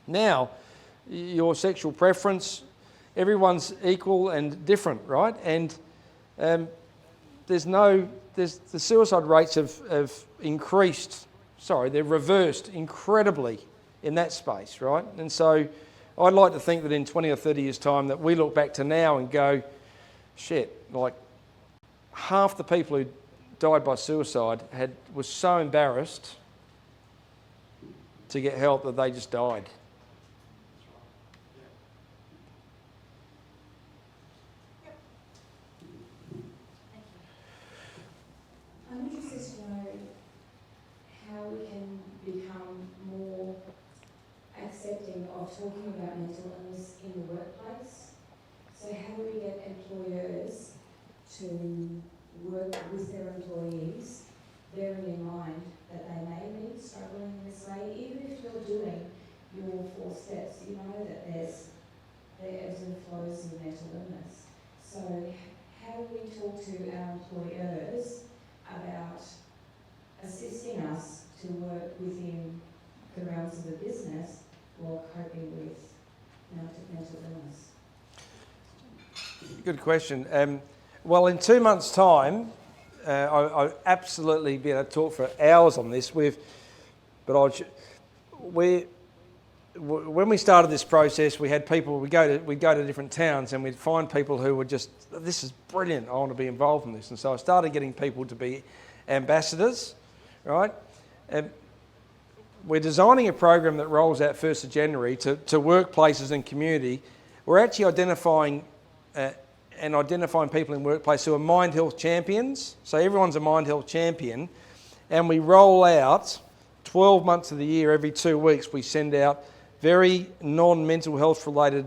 Now, your sexual preference, everyone's equal and different, right? And the suicide rates have increased. They've reversed incredibly in that space, right? And so I'd like to think that in 20 or 30 years' time that we look back to now and go, shit, like half the people who died by suicide was so embarrassed to get help that they just died. I'm interested to know how we can become more accepting of talking about mental illness in the workplace. So how do we get employers to work with their employees, bearing in mind that they may be struggling in this way? Even if you're doing your 4 steps, you know that there's the ebbs and flows of mental illness. So how do we talk to our employers about assisting us to work within the realms of the business while coping with mental illness? Good question. Well, in 2 months' time, I'll absolutely be able to talk for hours on this. When we started this process, we had people. We'd go to different towns, and we'd find people who were just, this is brilliant. I want to be involved in this, and so I started getting people to be ambassadors, right? And we're designing a program that rolls out 1st of January to workplaces and community. We're actually identifying people in workplace who are mind health champions. So everyone's a mind health champion. And we roll out 12 months of the year, every 2 weeks, we send out very non-mental health related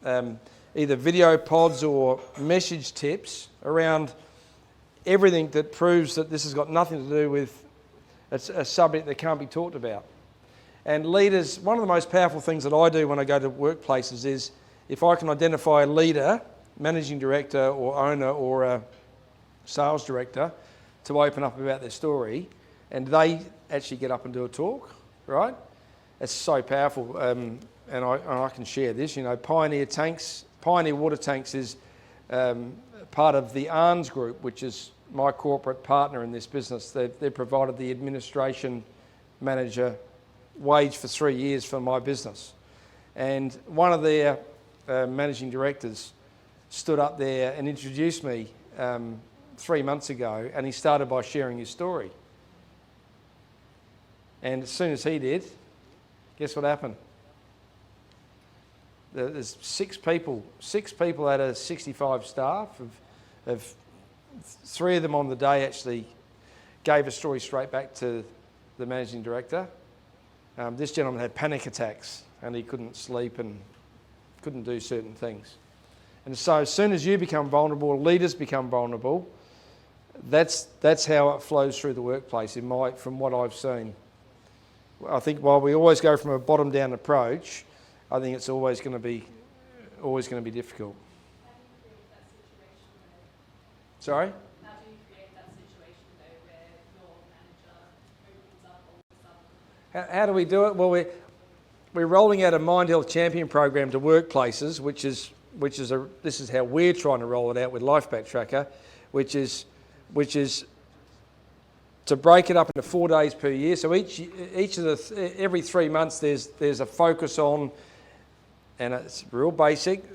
either video pods or message tips around everything that proves that this has got nothing to do with a subject that can't be talked about. And leaders, one of the most powerful things that I do when I go to workplaces is if I can identify a leader, managing director or owner or a sales director, to open up about their story, and they actually get up and do a talk, right? It's so powerful, and I can share this. You know, Pioneer Water Tanks is part of the ARNS Group, which is my corporate partner in this business. They've provided the administration manager wage for 3 years for my business. And one of their managing directors stood up there and introduced me 3 months ago, and he started by sharing his story. And as soon as he did, guess what happened? There's six people out of 65 staff. Of 3 of them on the day actually gave a story straight back to the managing director. This gentleman had panic attacks and he couldn't sleep and couldn't do certain things. And so as soon as you become vulnerable, leaders become vulnerable, that's how it flows through the workplace from what I've seen. I think while we always go from a bottom-down approach, I think it's always going to be difficult. How do you create that situation though? Sorry? How do you create that situation though where your manager opens up all of a sudden? How do we do it? Well, we're rolling out a Mind Health Champion program to workplaces, this is how we're trying to roll it out with Lifeback Tracker, which is to break it up into 4 days per year. So every 3 months there's a focus on, and it's real basic.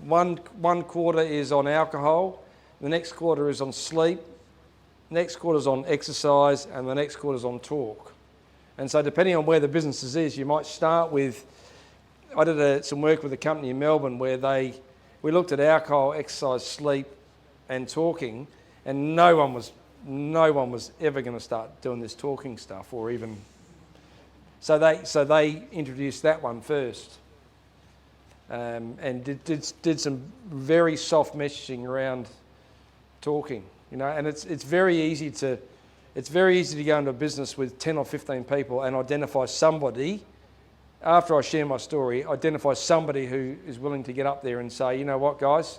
One quarter is on alcohol, the next quarter is on sleep, next quarter is on exercise, and the next quarter is on talk. And so depending on where the business is, you might start with, I did some work with a company in Melbourne where we looked at alcohol, exercise, sleep, and talking, and no one was ever going to start doing this talking stuff, or even. So they introduced that one first, and did some very soft messaging around talking, you know. And it's very easy to go into a business with 10 or 15 people and identify somebody. After I share my story, identify somebody who is willing to get up there and say, you know what, guys,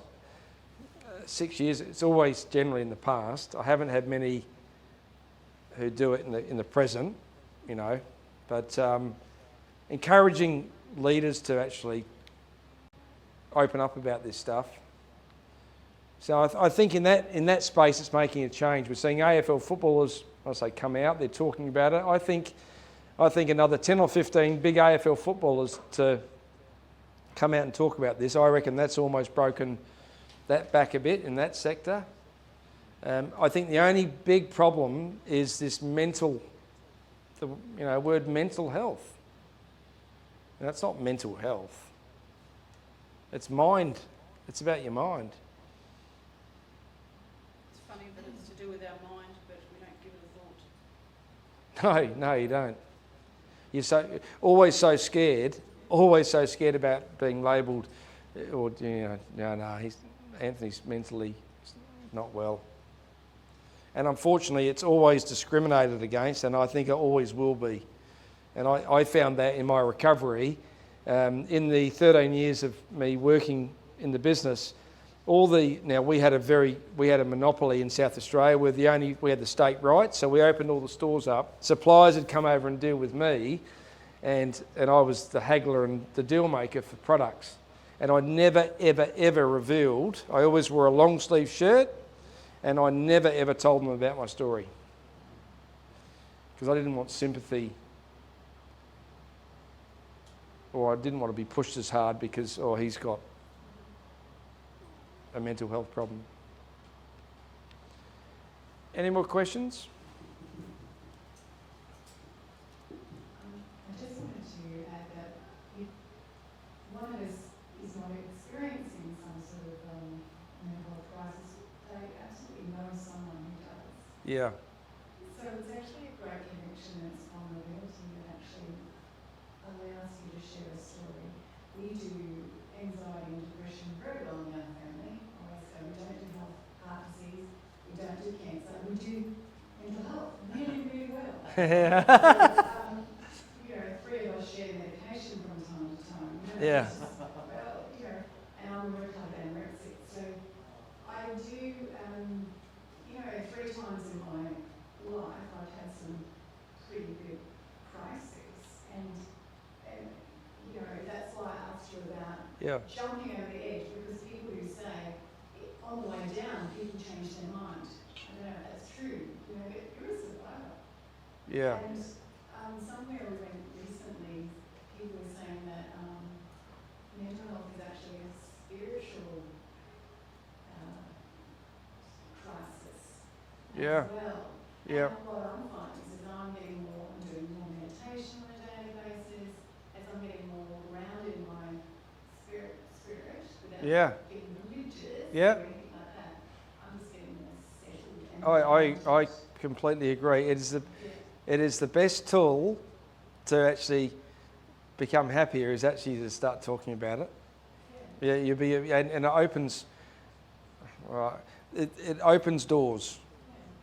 6 years, it's always generally in the past. I haven't had many who do it in the present, you know, but encouraging leaders to actually open up about this stuff. So I think in that space, it's making a change. We're seeing AFL footballers, I say, come out. They're talking about it. I think another 10 or 15 big AFL footballers to come out and talk about this. I reckon that's almost broken that back a bit in that sector. I think the only big problem is this word mental health. And that's not mental health. It's mind. It's about your mind. It's funny that it's to do with our mind, but we don't give it a thought. No, you don't. You're always so scared about being labelled, or Anthony's mentally not well. And unfortunately, it's always discriminated against, and I think it always will be. And I found that in my recovery, in the 13 years of me working in the business. We had a monopoly in South Australia. We had the state rights, so we opened all the stores up. Suppliers had come over and deal with me, and I was the haggler and the deal maker for products. And I never, ever, ever revealed. I always wore a long sleeve shirt, and I never, ever told them about my story. Because I didn't want sympathy, or I didn't want to be pushed as hard because, he's got a mental health problem. Any more questions? I just wanted to add that if one of us is not experiencing some sort of mental health crisis, they absolutely know someone who does. Yeah. So it's actually a great connection, and it's vulnerability that actually allows you to share a story. We do anxiety and depression very well in our family. So we don't do heart disease, we don't do cancer, we do mental health really, really well. So, 3 of us Yeah. jumping over the edge, because people who say, on the way down, people change their mind. I don't know if that's true, you know, but you're a survivor. Yeah. And somewhere we went recently, people were saying that mental health is actually a spiritual crisis Yeah. as well. Yeah. And what I'm finding is I'm getting more, I'm doing more meditation on a daily basis, as I'm getting more grounded in my spirit without Yeah. being religious Yeah. or anything like that. I'm just getting more settled. And I completely agree. It is the best tool to actually become happier is actually to start talking about it. Yeah, and it opens. Right, it opens doors.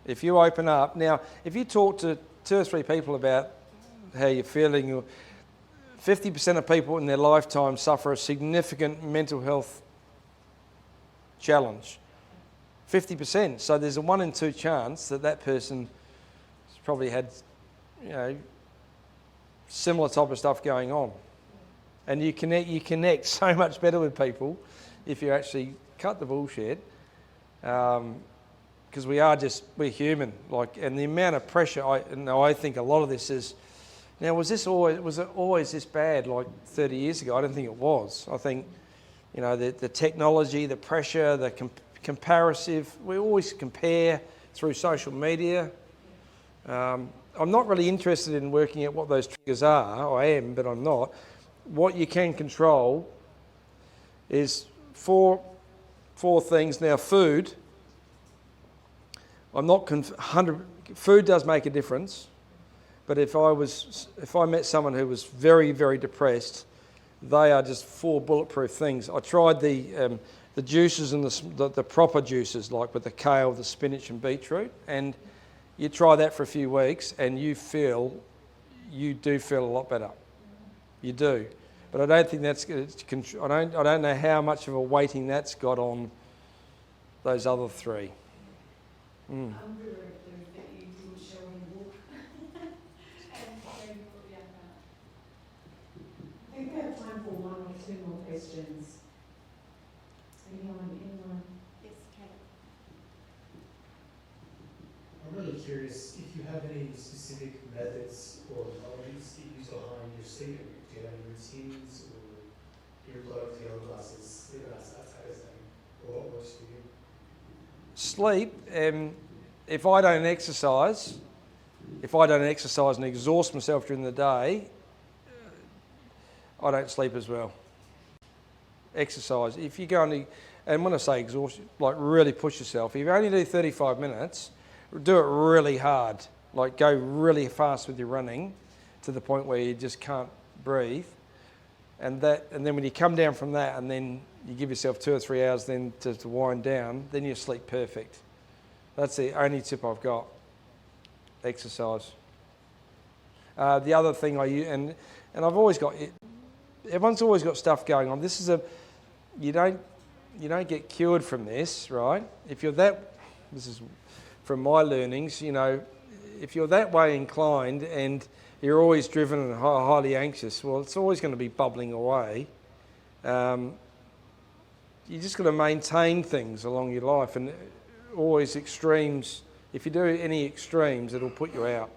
If you open up now, if you talk to 2 or 3 people about how you're feeling, 50% of people in their lifetime suffer a significant mental health challenge. 50%. So there's a 1 in 2 chance that person has probably had, similar type of stuff going on. And you connect so much better with people if you actually cut the bullshit. Because we're human. And the amount of pressure, I think a lot of this is, now was it always this bad 30 years ago? I don't think it was. I think, the technology, the pressure, the comparative, we always compare through social media. I'm not really interested in working out what those triggers are. I am, but I'm not. What you can control is four things. Now, food. I'm not 100. Food does make a difference, but if I met someone who was very, very depressed, they are just 4 bulletproof things. I tried the juices and the proper juices, like with the kale, the spinach, and beetroot, and you try that for a few weeks, and you do feel a lot better. You do, but I don't think I don't know how much of a weighting that's got on those other 3. I'm really pleased that you didn't show me the book. And maybe put the other out. I think we have time for 1 or 2 more questions. Anyone? Yes, Kate. I'm really curious if you have any specific methods or technologies you use behind your sleep. Do you have any routines or earplugs, yellow glasses, that type of thing? Or what works for you? Sleep. If I don't exercise and exhaust myself during the day, I don't sleep as well. Exercise. If you go and when I say exhaust, really push yourself. If you only do 35 minutes, do it really hard. Go really fast with your running to the point where you just can't breathe. And then when you come down from that, and then you give yourself 2 or 3 hours then to wind down, then you sleep perfect. That's the only tip I've got. Exercise. The other thing I use, and I've always got, everyone's always got stuff going on. You don't get cured from this, right? This is from my learnings, if you're that way inclined and you're always driven and highly anxious, well, it's always going to be bubbling away. You just got to maintain things along your life, and always extremes. If you do any extremes, it'll put you out.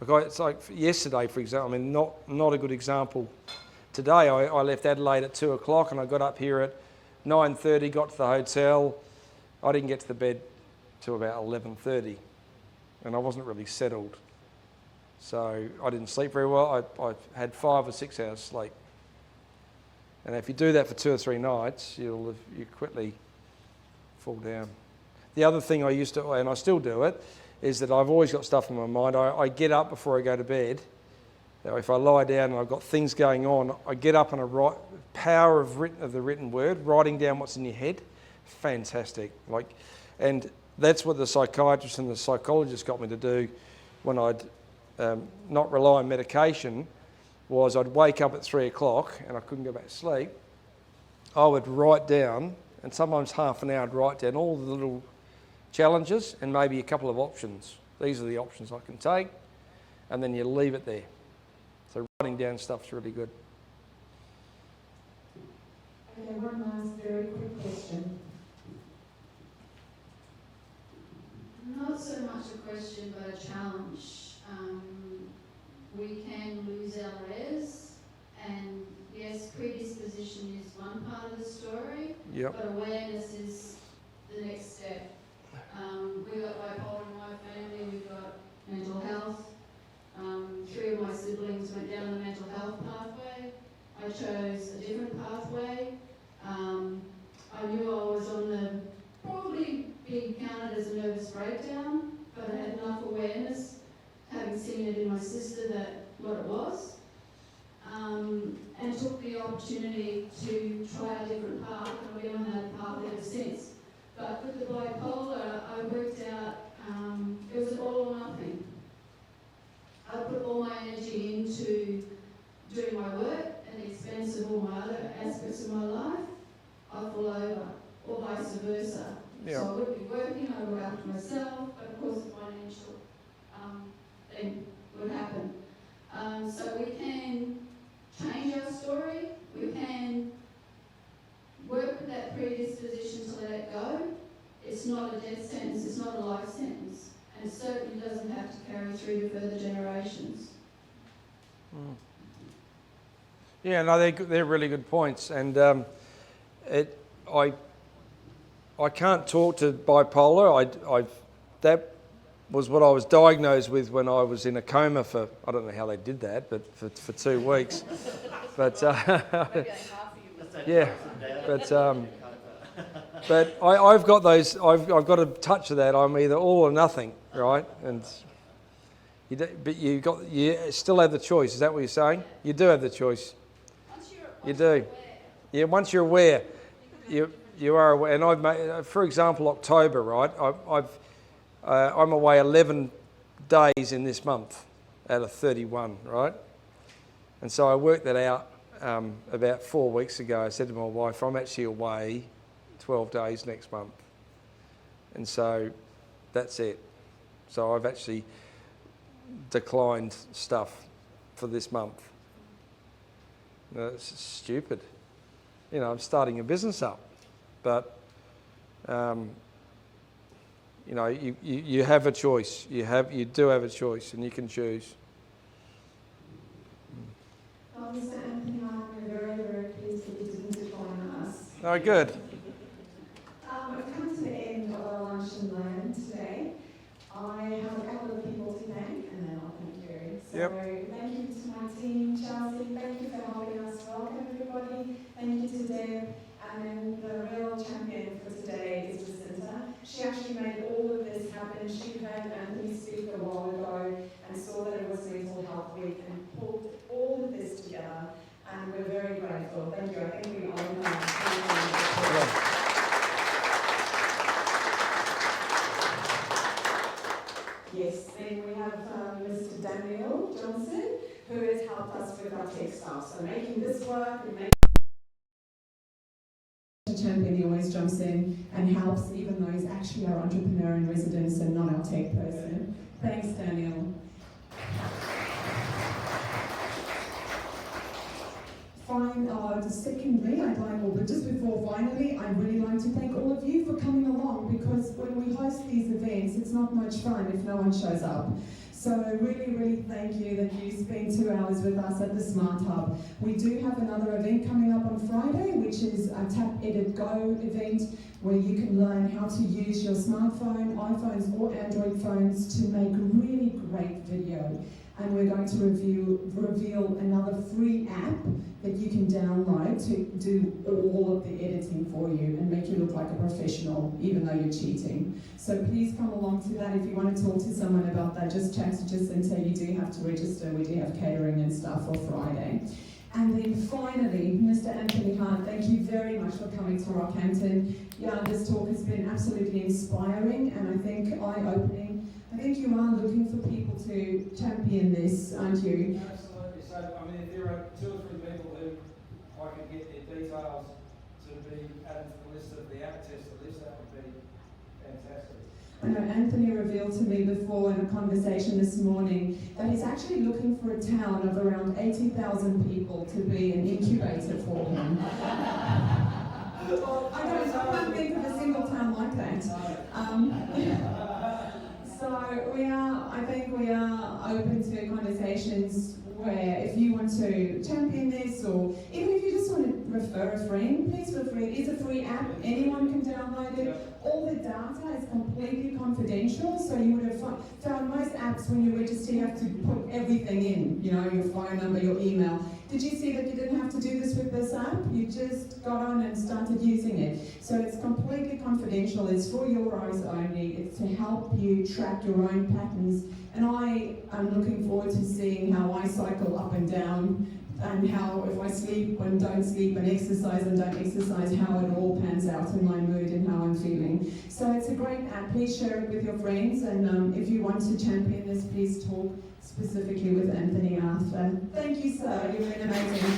It's like yesterday, for example. Not a good example. Today, I left Adelaide at 2 o'clock, and I got up here at 9:30. Got to the hotel. I didn't get to the bed till about 11:30, and I wasn't really settled. So I didn't sleep very well. I had 5 or 6 hours sleep. And if you do that for 2 or 3 nights, you quickly fall down. The other thing I used to, and I still do it, is that I've always got stuff in my mind. I get up before I go to bed. Now, if I lie down and I've got things going on, I get up and I write. Power of the written word, writing down what's in your head, fantastic. And that's what the psychiatrist and the psychologist got me to do when I'd not rely on medication. Was I'd wake up at 3 o'clock and I couldn't go back to sleep. I would write down, and sometimes half an hour I'd write down all the little challenges and maybe a couple of options. These are the options I can take, and then you leave it there. So writing down stuff's really good. Okay, one last very quick question. Not so much a question, but a challenge. We can lose our layers, and yes, predisposition is one part of the story, Yep. but awareness is the next step. We got bipolar in my family, we've got mental health. 3 of my siblings went down the mental health pathway. I chose a different pathway. I knew I was on the probably being counted as a nervous breakdown, but I had enough awareness, having seen it in my sister, that what it was, and took the opportunity to try a different path, and I've been on that path ever since. But with the bipolar, I worked out it was an all or nothing. I put all my energy into doing my work at the expense of all my other aspects of my life. I fall over, or vice versa. Yeah. So I would be working, I would look after myself, but of course the financial thing would happen. So we can change our story, we can work with that predisposition to let it go. It's not a death sentence, it's not a life sentence, and it certainly doesn't have to carry through to further generations. Mm. Yeah, no, they're really good points, and I can't talk to bipolar. That was what I was diagnosed with when I was in a coma for, I don't know how they did that, but for 2 weeks. But yeah, but I've got those. I've got a touch of that. I'm either all or nothing, right? And but you still have the choice. Is that what you're saying? You do have the choice. You do. Yeah, once you're aware, you are aware. And I've made, for example, October, right? I'm away 11 days in this month out of 31, right? And so I worked that out about 4 weeks ago. I said to my wife, I'm actually away 12 days next month. And so that's it. So I've actually declined stuff for this month. It's stupid. You know, I'm starting a business up. But, you know, you have a choice. You do have a choice, and you can choose. Well, Mr. Anthony, we're very, very pleased that you didn't join us. Oh, good. We've come to the end of our lunch and learn today. I have a couple of people to thank, and then I'll thank you. So thank you to my team, Chelsea. Thank you for helping us. Welcome, everybody. Thank you to Deb. And then the real champion for today is Jacinta. She actually made all of this happen. She heard Anthony speak a while ago and saw that it was Mental Health Week and pulled all of this together. And we're very grateful. Thank you. I think we owe her. Yes, then we have Mr. Daniel Johnson, who has helped us with our tech stuff. So making this work and making champion, he always jumps in and helps, even though he's actually our entrepreneur in residence and not our tech person. Thanks, Daniel. Secondly, but just before finally, I'd really like to thank all of you for coming along, because when we host these events, it's not much fun if no one shows up. So really, really thank you that you spent 2 hours with us at the Smart Hub. We do have another event coming up on Friday, which is a Tap Edit Go event, where you can learn how to use your smartphone, iPhones or Android phones to make really great video. And we're going to reveal another free app that you can download to do all of the editing for you and make you look like a professional, even though you're cheating. So please come along to that. If you want to talk to someone about that, just chat to Jacinta. You do have to register. We do have catering and stuff for Friday. And then finally, Mr. Anthony Hart, thank you very much for coming to Rockhampton. Yeah, this talk has been absolutely inspiring and I think eye-opening. I think you are looking for people to champion this, aren't you? Absolutely. So, I mean, if there are 2 or 3 people who I could get their details to be added to the list of the app tester list, that would be fantastic. I know Anthony revealed to me before in a conversation this morning that he's actually looking for a town of around 80,000 people to be an incubator for him. Well, I can't think of a single town like that. So I think we are open to conversations where if you want to champion this, or even if you just want to refer a friend, please feel free. It is a free app, anyone can download it. All the data is completely confidential, so you would have found most apps when you register you have to put everything in, you know, your phone number, your email. Did you see that you didn't have to do this with this app? You just got on and started using it. So it's completely confidential, it's for your eyes only, it's to help you track your own patterns. And I am looking forward to seeing how I cycle up and down, and how if I sleep and don't sleep and exercise and don't exercise, how it all pans out in my mood and how I'm feeling. So it's a great app, please share it with your friends, and if you want to champion this, please talk specifically with Anthony after. Thank you, sir, you've been amazing.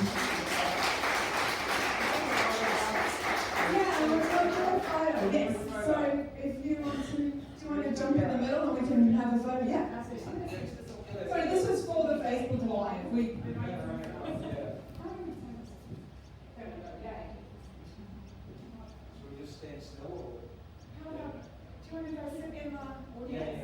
Yeah, we'll go for a photo, yes. So if you want to, do you want to jump in the middle and we can have a photo? Yeah, absolutely. Sorry, this was for the Facebook Live. Should we just stand still? How about, do you want to go sit in the audience?